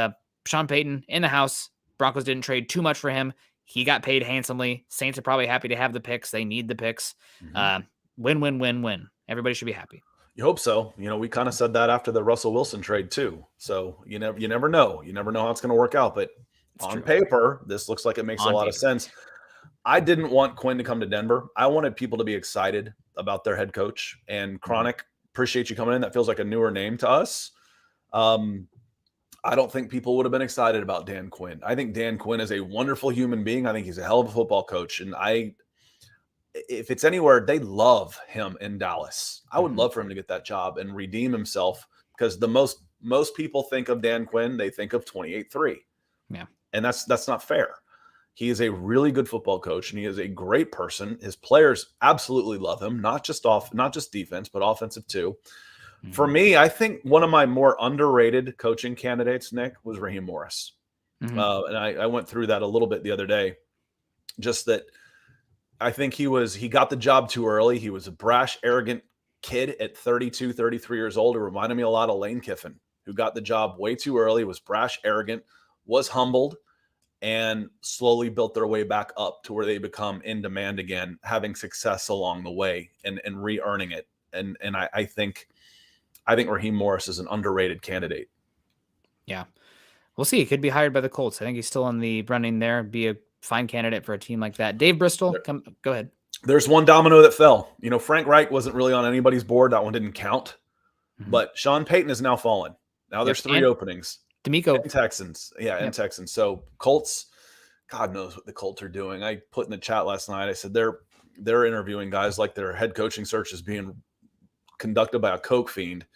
Sean Payton in the house. Broncos didn't trade too much for him. He got paid handsomely. Saints are probably happy to have the picks. They need the picks. Win, win, win, win. Everybody should be happy. You hope so. We kind of said that after the Russell Wilson trade too. So you never know. You never know how it's going to work out. But on paper, this looks like it makes a lot of sense. I didn't want Quinn to come to Denver. I wanted people to be excited about their head coach. And Chronic, appreciate you coming in. That feels like a newer name to us. I don't think people would have been excited about Dan Quinn. I think Dan Quinn is a wonderful human being. I think he's a hell of a football coach. And if it's anywhere, they love him in Dallas. I would love for him to get that job and redeem himself because the most people think of Dan Quinn, they think of 28-3. Yeah. And that's not fair. He is a really good football coach and he is a great person. His players absolutely love him, not just defense, but offensive too. For me, I think one of my more underrated coaching candidates, Nick, was Raheem Morris. And I went through that a little bit the other day. Just that I think he got the job too early. He was a brash, arrogant kid at 32, 33 years old. It reminded me a lot of Lane Kiffin, who got the job way too early, was brash, arrogant, was humbled, and slowly built their way back up to where they become in demand again, having success along the way and re-earning it. And I think Raheem Morris is an underrated candidate. Yeah. We'll see. He could be hired by the Colts. I think he's still in the running there. Be a fine candidate for a team like that. Dave Bristol, go ahead. There's one domino that fell. Frank Reich wasn't really on anybody's board. That one didn't count. Mm-hmm. But Sean Payton has now fallen. Now there's 3 openings. D'Amico. And Texans. Yeah, and Texans. So Colts, God knows what the Colts are doing. I put in the chat last night, I said they're interviewing guys like their head coaching search is being conducted by a coke fiend.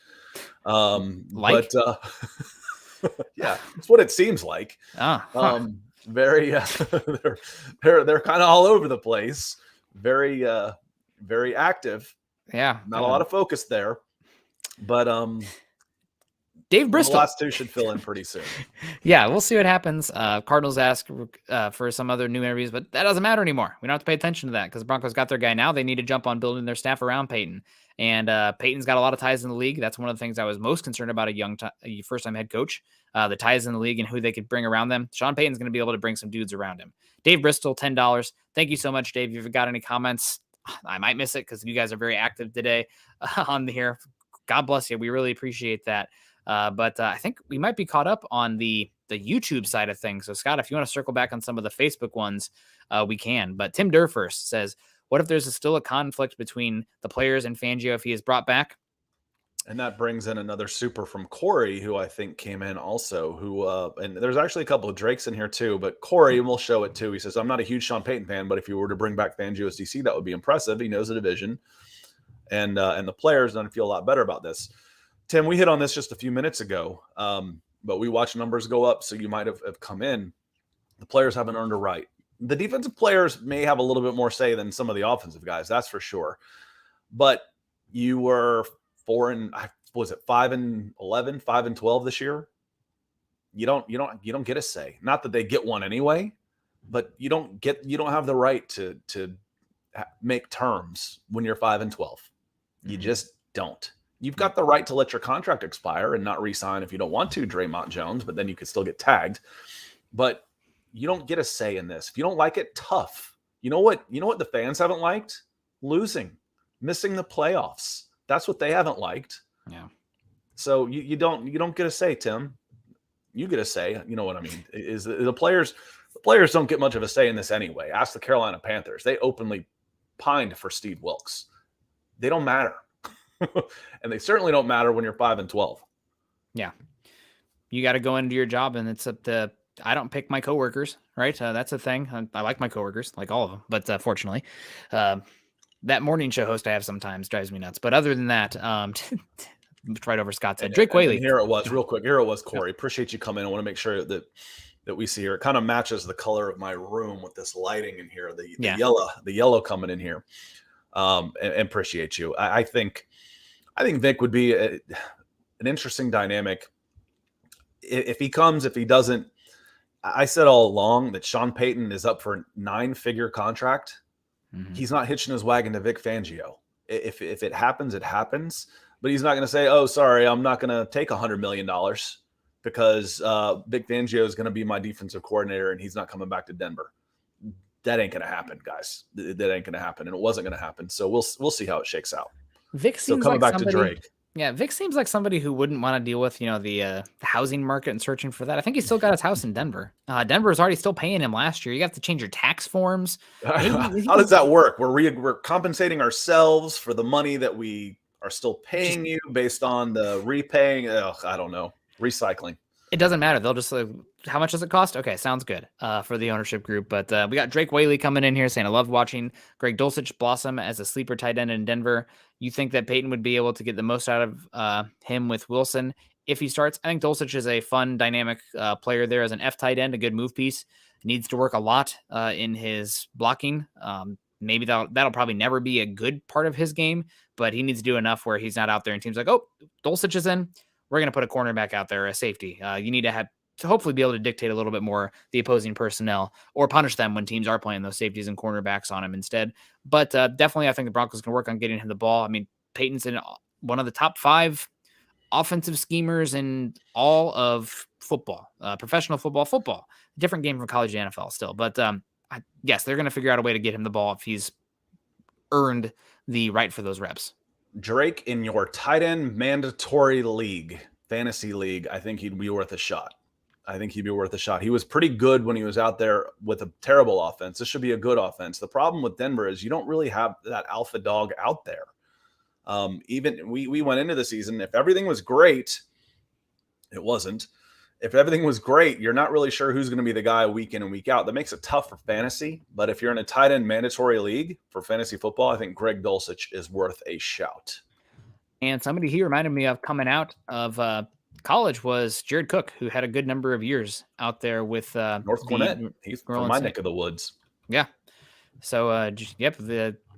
Yeah, it's what it seems like. Very they're kind of all over the place. Very very active. Yeah. Not a lot of focus there. But Dave Bristol. The last 2 should fill in pretty soon. Yeah, we'll see what happens. Cardinals ask for some other new interviews, but that doesn't matter anymore. We don't have to pay attention to that because the Broncos got their guy now. They need to jump on building their staff around Payton. And Payton's got a lot of ties in the league. That's one of the things I was most concerned about a first-time head coach, the ties in the league and who they could bring around them. Sean Payton's going to be able to bring some dudes around him. Dave Bristol, $10. Thank you so much, Dave. If you've got any comments, I might miss it because you guys are very active today on here. God bless you. We really appreciate that. But I think we might be caught up on the YouTube side of things. So, Scott, if you want to circle back on some of the Facebook ones, we can. But Tim Durfirst says, what if there's still a conflict between the players and Fangio if he is brought back? And that brings in another super from Corey, who I think came in also, and there's actually a couple of Drakes in here too, but Corey, and we'll show it too. He says, I'm not a huge Sean Payton fan, but if you were to bring back Fangio as DC, that would be impressive. He knows the division. And the players don't feel a lot better about this. Tim, we hit on this just a few minutes ago, but we watch numbers go up, so you might have come in. The players haven't earned a right. The defensive players may have a little bit more say than some of the offensive guys, that's for sure. But you were 5-11, 5-12 this year. You don't get a say. Not that they get one anyway, but you don't have the right to make terms when you're 5-12. You just don't. You've got the right to let your contract expire and not re-sign if you don't want to, Draymond Jones, but then you could still get tagged. But you don't get a say in this. If you don't like it, tough. You know what the fans haven't liked? Losing, missing the playoffs. That's what they haven't liked. Yeah. So you don't get a say, Tim. You get a say. You know what I mean? Is the players don't get much of a say in this anyway. Ask the Carolina Panthers. They openly pined for Steve Wilkes. They don't matter. And they certainly don't matter when you're 5-12. Yeah. You got to go into your job, and it's up to, I don't pick my coworkers, right? That's a thing. I like my coworkers, like all of them, but fortunately, that morning show host I have sometimes drives me nuts. But other than that, right over Scott's head. Drake Whaley. Here it was, real quick. Here it was, Corey. Appreciate you coming. I want to make sure that we see here. It kind of matches the color of my room with this lighting in here. The yellow coming in here. And appreciate you. I think Vic would be an interesting dynamic. If he comes, if he doesn't, I said all along that Sean Payton is up for a 9-figure contract. Mm-hmm. He's not hitching his wagon to Vic Fangio. If it happens, it happens. But he's not going to say, oh, sorry, I'm not going to take $100 million because Vic Fangio is going to be my defensive coordinator and he's not coming back to Denver. That ain't going to happen, guys. That ain't going to happen. And it wasn't going to happen. So we'll see how it shakes out. Vic seems coming like back to Drake. Yeah, Vic seems like somebody who wouldn't want to deal with, the housing market and searching for that. I think he's still got his house in Denver. Denver is already still paying him last year. You have to change your tax forms. How does that work? We're compensating ourselves for the money that we are still paying you based on the repaying. I don't know. Recycling. It doesn't matter. They'll just how much does it cost? Okay, sounds good for the ownership group. But we got Drake Whaley coming in here saying, I loved watching Greg Dulcich blossom as a sleeper tight end in Denver. You think that Payton would be able to get the most out of him with Wilson if he starts? I think Dulcich is a fun, dynamic player there as an F tight end, a good move piece. Needs to work a lot in his blocking. Maybe that'll probably never be a good part of his game, but he needs to do enough where he's not out there and teams like, oh, Dulcich is in. We're going to put a cornerback out there, a safety. You need to hopefully be able to dictate a little bit more the opposing personnel or punish them when teams are playing those safeties and cornerbacks on him instead. But definitely, I think the Broncos can work on getting him the ball. I mean, Payton's in one of the top 5 offensive schemers in all of football, professional football, different game from college to NFL still. But yes, they're going to figure out a way to get him the ball if he's earned the right for those reps. Drake, in your tight end mandatory league, fantasy league, I think he'd be worth a shot. He was pretty good when he was out there with a terrible offense. This should be a good offense. The problem with Denver is you don't really have that alpha dog out there. Even we went into the season, if everything was great, it wasn't. If everything was great, you're not really sure who's going to be the guy week in and week out. That makes it tough for fantasy. But if you're in a tight end mandatory league for fantasy football, I think Greg Dulcich is worth a shout. And somebody he reminded me of coming out of college was Jared Cook, who had a good number of years out there with North Gwinnett. He's from my neck of the woods. Yeah. So, yep,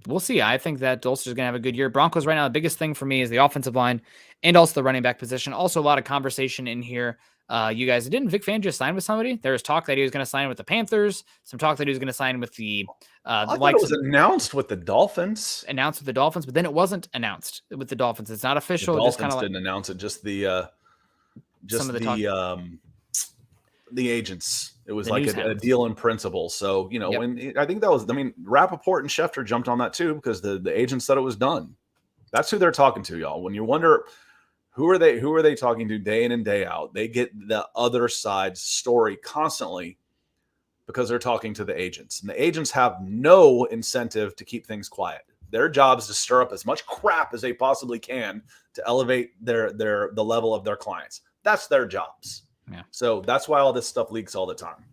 we'll see. I think that Dulcich is going to have a good year. Broncos right now, the biggest thing for me is the offensive line and also the running back position. Also, a lot of conversation in here. You guys, didn't Vic Fangio sign with somebody? There was talk that he was going to sign with the Panthers. Some talk that he was going to sign with the I thought it was announced with the Dolphins. Announced with the Dolphins, but then it wasn't announced with the Dolphins. It's not official. The Dolphins didn't announce it. Just the agents. It was like a deal in principle. So, you know, when I think that was, Rappaport and Schefter jumped on that too, because the agent said it was done. That's who they're talking to, y'all. When you wonder who are they talking to day in and day out, they get the other side's story constantly because they're talking to the agents. And the agents have no incentive to keep things quiet. Their job is to stir up as much crap as they possibly can to elevate the level of their clients. That's their jobs. Yeah. So that's why all this stuff leaks all the time.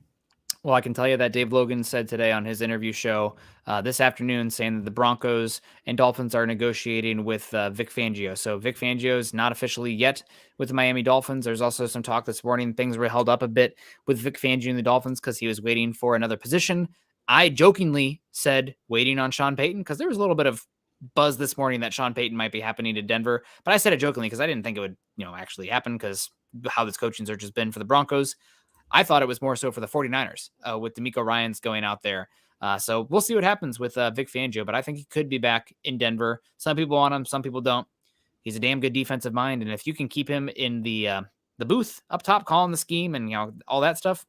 Well, I can tell you that Dave Logan said today on his interview show this afternoon, saying that the Broncos and Dolphins are negotiating with Vic Fangio. So Vic Fangio is not officially yet with the Miami Dolphins. There's also some talk this morning. Things were held up a bit with Vic Fangio and the Dolphins because he was waiting for another position. I jokingly said waiting on Sean Payton because there was a little bit of buzz this morning that Sean Payton might be happening to Denver. But I said it jokingly because I didn't think it would, actually happen because how this coaching search has been for the Broncos. I thought it was more so for the 49ers with D'Amico Ryans going out there. So we'll see what happens with Vic Fangio, but I think he could be back in Denver. Some people want him, some people don't. He's a damn good defensive mind, and if you can keep him in the booth up top, calling the scheme and all that stuff,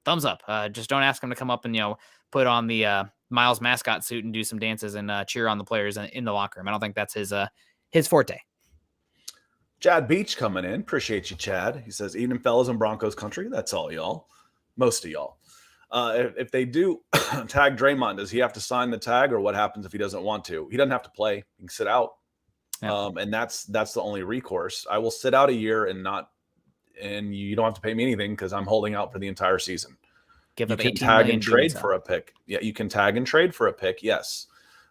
thumbs up. Just don't ask him to come up and put on the Miles mascot suit and do some dances and cheer on the players in the locker room. I don't think that's his forte. Chad Beach coming in. Appreciate you, Chad. He says, evening fellas in Broncos country. That's all y'all. Most of y'all. If they do tag Draymond, does he have to sign the tag, or what happens if he doesn't want to? He doesn't have to play. He can sit out. Yeah. And that's the only recourse. I will sit out a year and you don't have to pay me anything because I'm holding out for the entire season. You can tag and trade for a pick. Yeah, you can tag and trade for a pick, yes.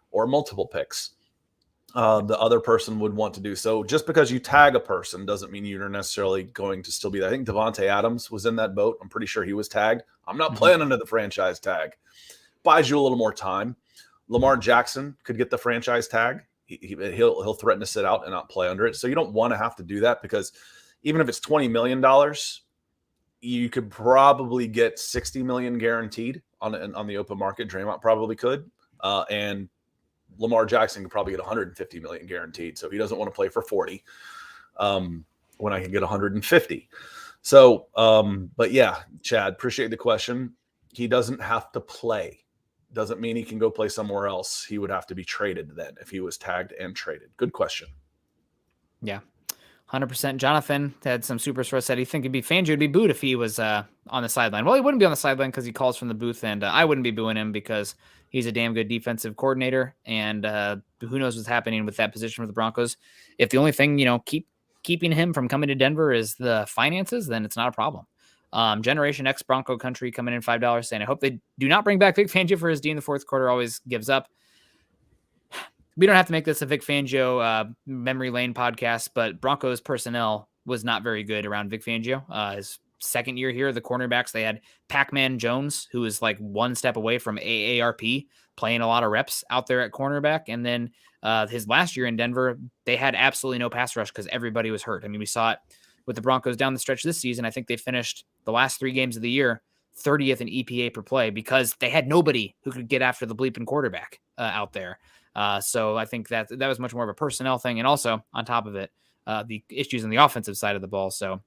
Or multiple picks. The other person would want to do so. Just because you tag a person doesn't mean you're necessarily going to still be there. I think Devontae Adams was in that boat. I'm pretty sure he was tagged. I'm not playing under the franchise tag. Buys you a little more time. Lamar Jackson could get the franchise tag. He'll threaten to sit out and not play under it. So you don't want to have to do that, because even if it's $20 million, you could probably get $60 million guaranteed on the open market. Draymond probably could. And Lamar Jackson could probably get $150 million guaranteed. So he doesn't want to play for 40 when I can get 150. So, but yeah, Chad, appreciate the question. He doesn't have to play. Doesn't mean he can go play somewhere else. He would have to be traded then if he was tagged and traded. Good question. Yeah. 100%. Jonathan had some super source said he think it'd be Fangio would be booed if he was on the sideline. Well, he wouldn't be on the sideline because he calls from the booth, and I wouldn't be booing him because he's a damn good defensive coordinator, and who knows what's happening with that position for the Broncos. If the only thing, keeping him from coming to Denver is the finances, then it's not a problem. Generation X Bronco Country coming in $5 saying, I hope they do not bring back Vic Fangio for his D in the fourth quarter, always gives up. We don't have to make this a Vic Fangio memory lane podcast, but Broncos personnel was not very good around Vic Fangio. His second year here, the cornerbacks, they had Pac-Man Jones, who was like one step away from AARP, playing a lot of reps out there at cornerback. And then his last year in Denver, they had absolutely no pass rush because everybody was hurt. I mean, we saw it with the Broncos down the stretch this season. I think they finished the last 3 games of the year 30th in EPA per play because they had nobody who could get after the bleeping quarterback out there. So I think that was much more of a personnel thing. And also on top of it, the issues on the offensive side of the ball. So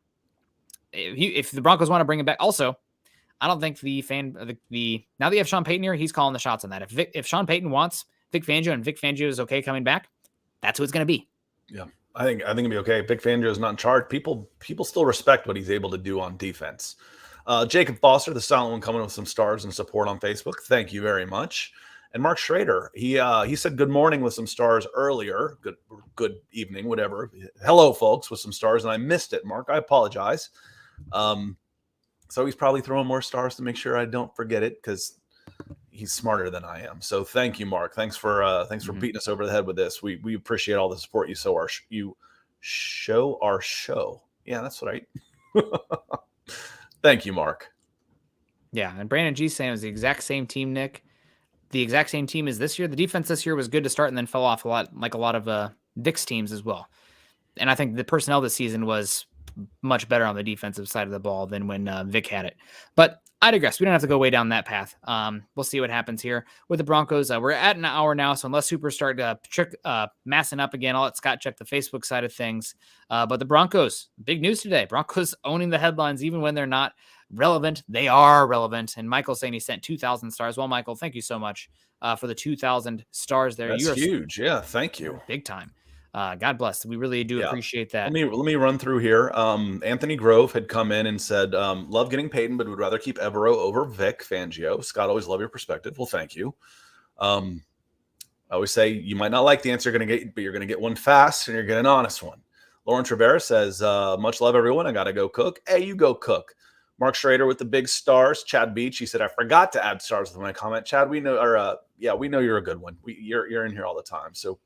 if the Broncos want to bring him back, also, I don't think now that you have Sean Payton here, he's calling the shots on that. If Sean Payton wants Vic Fangio and Vic Fangio is okay coming back, that's who it's going to be. Yeah, I think it'll be okay. Vic Fangio is not in charge. People still respect what he's able to do on defense. Jacob Foster, the silent one, coming with some stars and support on Facebook. Thank you very much. And Mark Schrader, he said good morning with some stars earlier. Good evening, whatever. Hello, folks, with some stars, and I missed it. Mark, I apologize. So he's probably throwing more stars to make sure I don't forget it because he's smarter than I am. So thank you, Mark. Thanks for beating us over the head with this. We appreciate all the support you show our show. Yeah, that's right. Thank you, Mark. Yeah, and Brandon G saying it was the exact same team, Nick. The exact same team as this year. The defense this year was good to start and then fell off a lot, like a lot of Vic's teams as well. And I think the personnel this season was much better on the defensive side of the ball than when Vic had it. But I digress. We don't have to go way down that path. We'll see what happens here with the Broncos. We're at an hour now, so unless Super start massing up again, I'll let Scott check the Facebook side of things. But the Broncos, big news today. Broncos owning the headlines even when they're not relevant. They are relevant. And Michael saying he sent 2,000 stars. Well, Michael, thank you so much for the 2,000 stars there. That's huge. Yeah, thank you. Big time. God bless. We really do appreciate that. Let me run through here. Anthony Grove had come in and said, love getting Payton, but would rather keep Evero over Vic Fangio. Scott, always love your perspective. Well, thank you. I always say you might not like the answer you're going to get, but you're going to get one fast and you're getting an honest one. Lauren Trevera says, much love, everyone. I got to go cook. Hey, you go cook. Mark Schrader with the big stars. Chad Beach, he said, I forgot to add stars with my comment. Chad, we know, we know you're a good one. You're in here all the time. So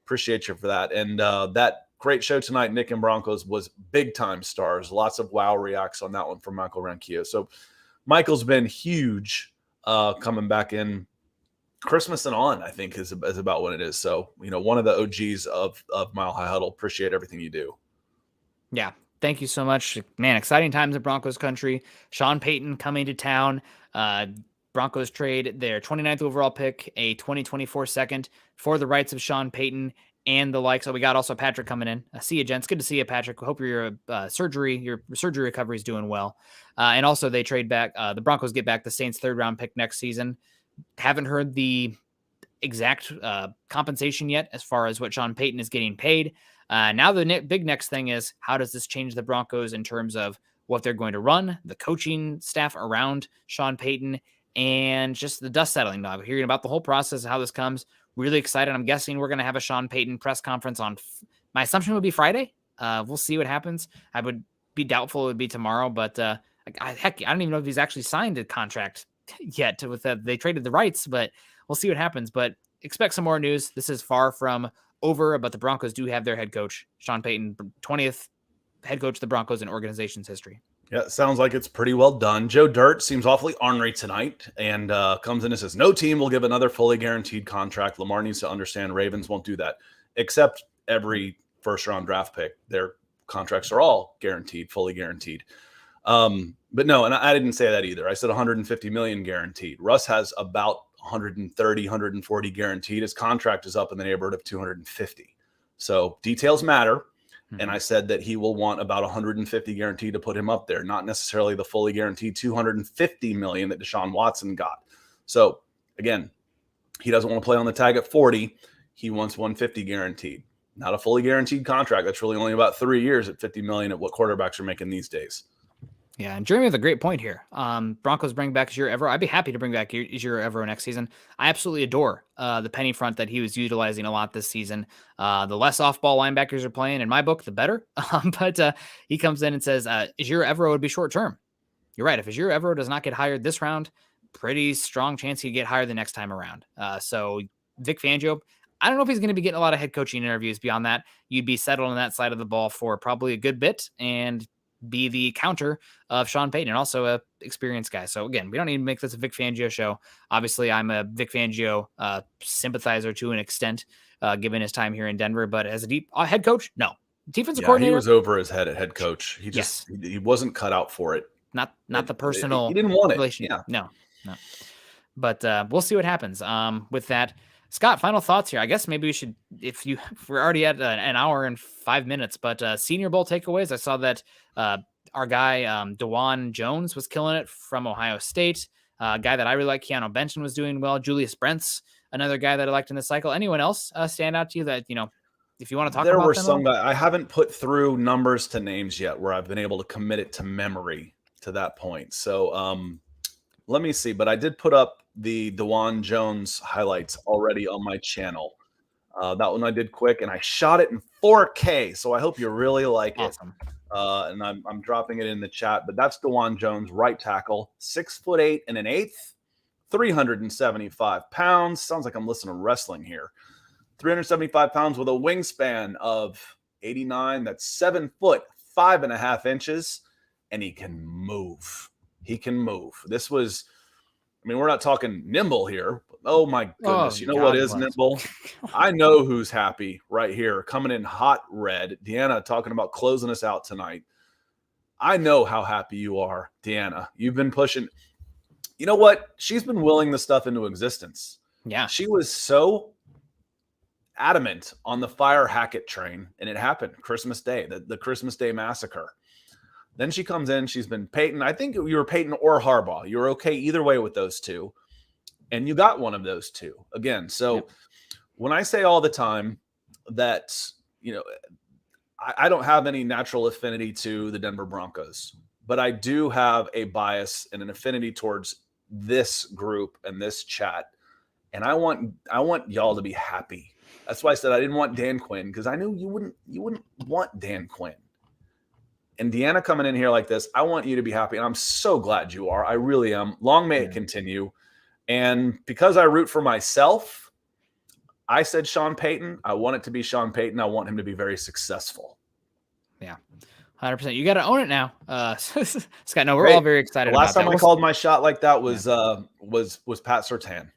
appreciate you for that. And that great show tonight, Nick and Broncos, was big time stars. Lots of wow reacts on that one from Michael Ranquillo. So Michael's been huge coming back in. Christmas and on, I think, is about what it is. So, one of the OGs of Mile High Huddle. Appreciate everything you do. Yeah. Thank you so much. Man, exciting times in Broncos country. Sean Payton coming to town. Broncos trade their 29th overall pick, a 2024 second for the rights of Sean Payton and the like. So we got also Patrick coming in. See you, gents. Good to see you, Patrick. Hope your surgery recovery is doing well. And also they trade back. The Broncos get back the Saints' 3rd round pick next season. Haven't heard the exact compensation yet as far as what Sean Payton is getting paid. Now the big next thing is, how does this change the Broncos in terms of what they're going to run, the coaching staff around Sean Payton, and just the dust settling. Now, hearing about the whole process of how this comes, really excited. I'm guessing we're going to have a Sean Payton press conference on, my assumption would be Friday. We'll see what happens. I would be doubtful it would be tomorrow, but I don't even know if he's actually signed a contract yet with they traded the rights, but we'll see what happens. But expect some more news. This is far from over, but the Broncos do have their head coach, Sean Payton, 20th head coach of the Broncos in organization's history. Yeah, it sounds like it's pretty well done. Joe Dirt seems awfully ornery tonight and comes in and says, no team will give another fully guaranteed contract. Lamar needs to understand Ravens won't do that, except every first-round draft pick. Their contracts are all guaranteed, fully guaranteed. But no, and I didn't say that either. I said 150 million guaranteed. Russ has about 130, 140 guaranteed. His contract is up in the neighborhood of 250. So details matter. And I said that he will want about 150 guaranteed to put him up there, not necessarily the fully guaranteed 250 million that Deshaun Watson got. So again, he doesn't want to play on the tag at 40. He wants 150 guaranteed, not a fully guaranteed contract. That's really only about 3 years at 50 million at what quarterbacks are making these days. Yeah, and Jeremy with a great point here. Broncos bring back Ejiro Evero. I'd be happy to bring back Ejiro Evero next season. I absolutely adore the penny front that he was utilizing a lot this season. The less off-ball linebackers are playing, in my book, the better. But he comes in and says Ejiro Evero would be short-term. You're right. If Ejiro Evero does not get hired this round, pretty strong chance he'd get hired the next time around. So Vic Fangio, I don't know if he's going to be getting a lot of head coaching interviews beyond that. You'd be settled on that side of the ball for probably a good bit and be the counter of Sean Payton and also a experienced guy. So again, we don't need to make this a Vic Fangio show. Obviously I'm a Vic Fangio sympathizer to an extent, given his time here in Denver, but as a head coach, no. Defensive coordinator. He was over his head at head coach. He just, he wasn't cut out for it. Not the personal. He didn't want it. Relation. Yeah. No. But we'll see what happens with that. Scott, final thoughts here. I guess maybe we should, if we're already at an hour and 5 minutes, but Senior Bowl takeaways. I saw that our guy DeJuan Jones was killing it from Ohio State. A guy that I really like, Keanu Benton, was doing well. Julius Brents, another guy that I liked in the cycle. Anyone else stand out to you that, if you want to talk There about were them? some guys. I haven't put through numbers to names yet where I've been able to commit it to memory to that point. So let me see. But I did put up the DeJuan Jones highlights already on my channel. That one I did quick, and I shot it in 4K. So I hope you really like Awesome. it. And I'm dropping it in the chat. But that's DeJuan Jones, right tackle, 6'8" and an eighth, 375 pounds. Sounds like I'm listening to wrestling here. 375 pounds with a wingspan of 89. That's 7 foot 5.5 inches, and he can move. He can move. This was, I mean, we're not talking nimble here. Oh my goodness. You know what is nimble? I know who's happy right here, coming in hot red. Deanna talking about closing us out tonight. I know how happy you are, Deanna. You've been pushing. You know what? She's been willing this stuff into existence. Yeah. She was so adamant on the fire Hackett train, and it happened Christmas Day, the Christmas Day massacre. Then she comes in. She's been Payton. I think you were Payton or Harbaugh. You were okay either way with those two, and you got one of those two again. So when I say all the time that, I don't have any natural affinity to the Denver Broncos, but I do have a bias and an affinity towards this group and this chat, and I want y'all to be happy. That's why I said I didn't want Dan Quinn, because I knew you wouldn't want Dan Quinn. And Deanna coming in here like this, I want you to be happy. And I'm so glad you are. I really am. Long may it continue. And because I root for myself, I said Sean Payton. I want it to be Sean Payton. I want him to be very succertainsuccessful. Yeah. 100%. You got to own it now. Scott, no, we're all very excited about that. Last time I called my shot like that was Pat Surtain.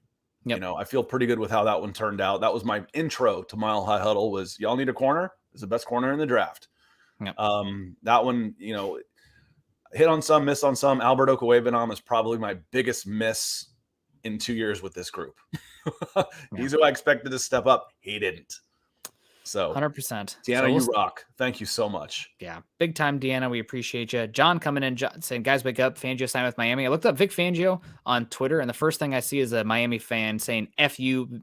Yep. I feel pretty good with how that one turned out. That was my intro to Mile High Huddle. Was y'all need a corner? It's the best corner in the draft. Yep. That one, hit on some, miss on some. Albert Okwuegbunam is probably my biggest miss in 2 years with this group. He's who I expected to step up. He didn't. So 100%. Deanna, you rock. Thank you so much. Yeah. Big time, Deanna. We appreciate you. John coming in saying, guys, wake up. Fangio signed with Miami. I looked up Vic Fangio on Twitter, and the first thing I see is a Miami fan saying, F you,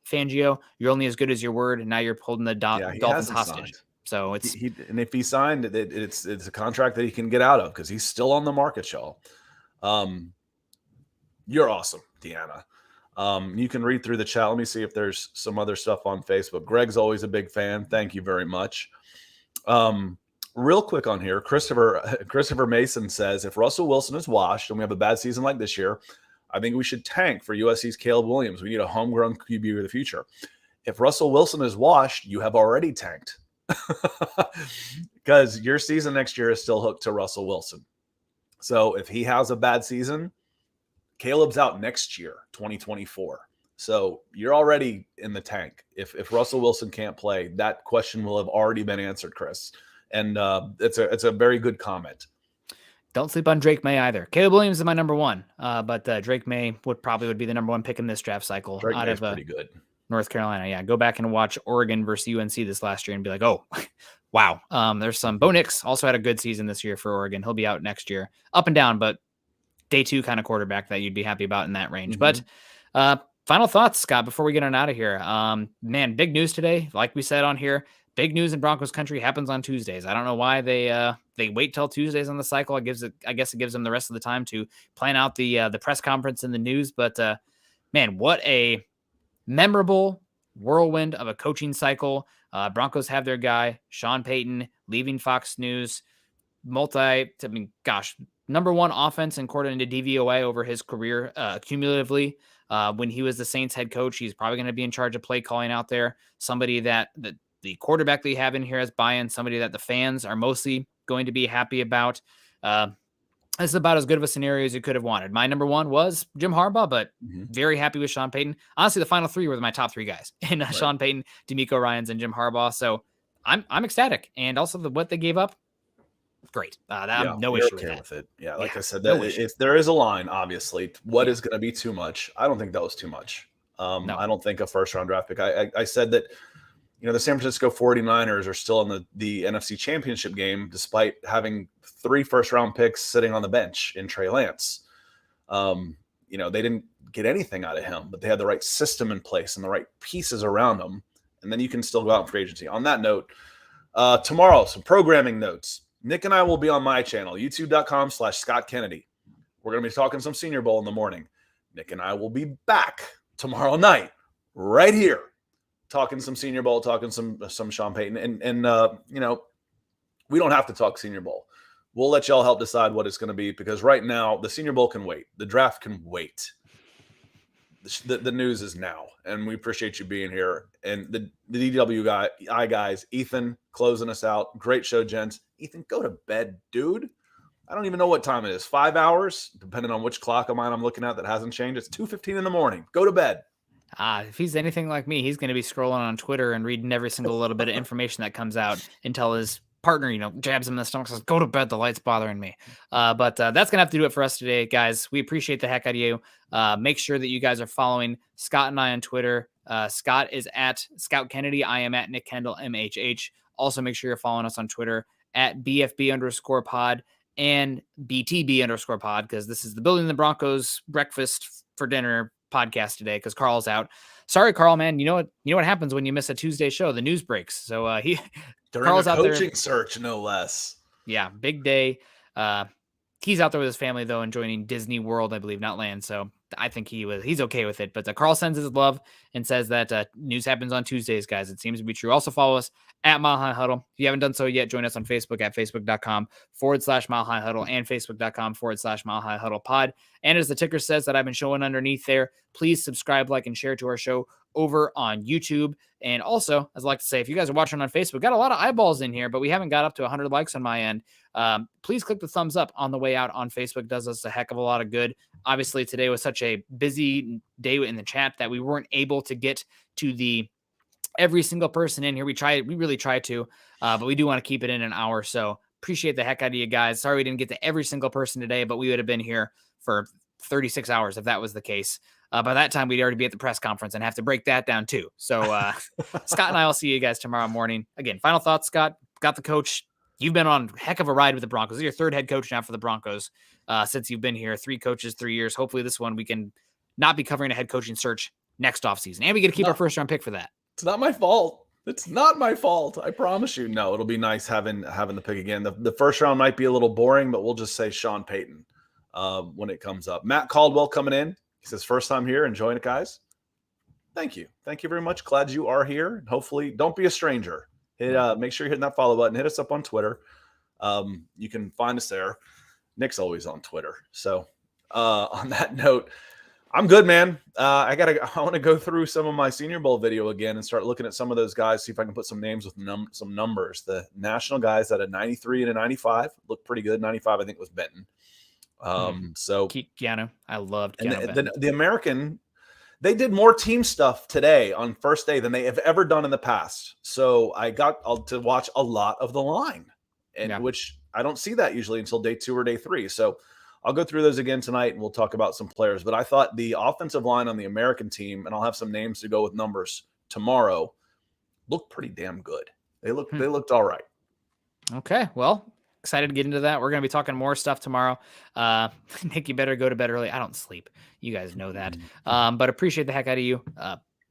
Fangio. You're only as good as your word, and now you're holding the Dolphins hostage. Signed. So it's and if he signed it, it's a contract that he can get out of, because he's still on the market, y'all. You're awesome, Deanna. You can read through the chat. Let me see if there's some other stuff on Facebook. Greg's always a big fan. Thank you very much. Real quick on here, Christopher Mason says, if Russell Wilson is washed and we have a bad season like this year, I think we should tank for USC's Caleb Williams. We need a homegrown QB of the future. If Russell Wilson is washed, you have already tanked. Because your season next year is still hooked to Russell Wilson. So if he has a bad season, Caleb's out next year, 2024. So you're already in the tank. If Russell Wilson can't play, that question will have already been answered, Chris. And it's a very good comment. Don't sleep on Drake May either. Caleb Williams is my number one, but Drake May would be the number one pick in this draft cycle. Drake May's pretty good. North Carolina. Yeah. Go back and watch Oregon versus UNC this last year and be like, oh, wow. There's some. Bo Nix also had a good season this year for Oregon. He'll be out next year. Up and down, but day two kind of quarterback that you'd be happy about in that range. Mm-hmm. But final thoughts, Scott, before we get on out of here. Man, big news today. Like we said on here, big news in Broncos country happens on Tuesdays. I don't know why they wait till Tuesdays on the cycle. I guess it gives them the rest of the time to plan out the press conference and the news. But man, what a memorable whirlwind of a coaching cycle. Broncos have their guy, Sean Payton, leaving Fox News, number one offense according to DVOA over his career cumulatively. When he was the Saints head coach, he's probably going to be in charge of play calling out there. Somebody that the quarterback that you have in here has buy-in, somebody that the fans are mostly going to be happy about. This is about as good of a scenario as you could have wanted. My number one was Jim Harbaugh, but very happy with Sean Payton. Honestly, the final three were my top three guys in right. Sean Payton, DeMeco Ryans, and Jim Harbaugh. So I'm ecstatic. And also what they gave up, great. No issue with it. Yeah, I said, there is a line, obviously. What is going to be too much? I don't think that was too much. No. I don't think a first-round draft pick. I said that, the San Francisco 49ers are still in the NFC Championship game despite having 3 first-round picks sitting on the bench in Trey Lance. They didn't get anything out of him, but they had the right system in place and the right pieces around him. And then you can still go out in free agency. On that note, tomorrow, some programming notes. Nick and I will be on my channel, youtube.com/Scott Kennedy. We're going to be talking some Senior Bowl in the morning. Nick and I will be back tomorrow night, right here, talking some Senior Bowl, talking some Sean Payton. And we don't have to talk Senior Bowl. We'll let y'all help decide what it's going to be, because right now the Senior Bowl can wait. The draft can wait. The news is now, and we appreciate you being here. And the DWI guys, Ethan, closing us out. Great show, gents. Ethan, go to bed, dude. I don't even know what time it is. 5 hours, depending on which clock of mine I'm looking at that hasn't changed. It's 2:15 in the morning. Go to bed. If he's anything like me, he's going to be scrolling on Twitter and reading every single little bit of information that comes out until his partner, jabs him in the stomach, says, "Go to bed, the light's bothering me." But that's going to have to do it for us today, guys. We appreciate the heck out of you. Make sure that you guys are following Scott and I on Twitter. Scott is at Scout Kennedy. I am at Nick Kendell, MHH. Also, make sure you're following us on Twitter at BFB_pod and BTB_pod, because this is the Building the Broncos breakfast for dinner podcast today, because Carl's out. Sorry, Carl, man. You know what happens when you miss a Tuesday show? The news breaks. So During Carl's a out there. coaching search, no less. Yeah, big day. He's out there with his family, though, enjoying Disney World, I believe, not land. So I think he's okay with it. But Carl sends his love and says that news happens on Tuesdays, guys. It seems to be true. Also follow us at Mile High Huddle. If you haven't done so yet, join us on Facebook at facebook.com/Mile High Huddle and facebook.com/Mile High Huddle pod. And as the ticker says that I've been showing underneath there, please subscribe, like, and share to our show over on YouTube. And also, as I like to say, if you guys are watching on Facebook, got a lot of eyeballs in here, but we haven't got up to 100 likes on my end. Please click the thumbs up on the way out on Facebook. Does us a heck of a lot of good. Obviously, today was such a busy day in the chat that we weren't able to get to every single person in here. We really try to, but we do want to keep it in an hour. So appreciate the heck out of you guys. Sorry we didn't get to every single person today, but we would have been here for 36 hours if that was the case. By that time, we'd already be at the press conference and have to break that down too. So Scott and I will see you guys tomorrow morning. Again, final thoughts, Scott. Got the coach. You've been on a heck of a ride with the Broncos. You're your 3rd head coach now for the Broncos since you've been here. 3 coaches, 3 years. Hopefully this one we can not be covering a head coaching search next offseason. And we get to keep our first-round pick for that. It's not my fault. It's not my fault. I promise you. No, it'll be nice having the pick again. The first round might be a little boring, but we'll just say Sean Payton when it comes up. Matt Caldwell coming in. He says, first time here, enjoying it, guys. Thank you. Thank you very much. Glad you are here. Hopefully, don't be a stranger. Make sure you're hitting that follow button. Hit us up on Twitter. You can find us there. Nick's always on Twitter. So on that note, I'm good, man. I want to go through some of my Senior Bowl video again and start looking at some of those guys, see if I can put some names with some numbers. The national guys at a 93 and a 95 look pretty good. 95, I think, was Benton. So Keanu. I loved Keanu. And the American, they did more team stuff today on first day than they have ever done in the past. So I got to watch a lot of the line, which I don't see that usually until day 2 or day 3. So I'll go through those again tonight and we'll talk about some players. But I thought the offensive line on the American team, and I'll have some names to go with numbers tomorrow, looked pretty damn good. They looked all right. Okay, well, excited to get into that. We're going to be talking more stuff tomorrow. Nick, you better go to bed early. I don't sleep. You guys know that. But appreciate the heck out of you.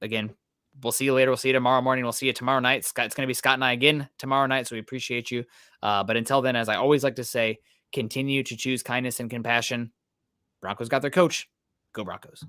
Again, we'll see you later. We'll see you tomorrow morning. We'll see you tomorrow night. It's going to be Scott and I again tomorrow night, so we appreciate you. But until then, as I always like to say, continue to choose kindness and compassion. Broncos got their coach. Go Broncos.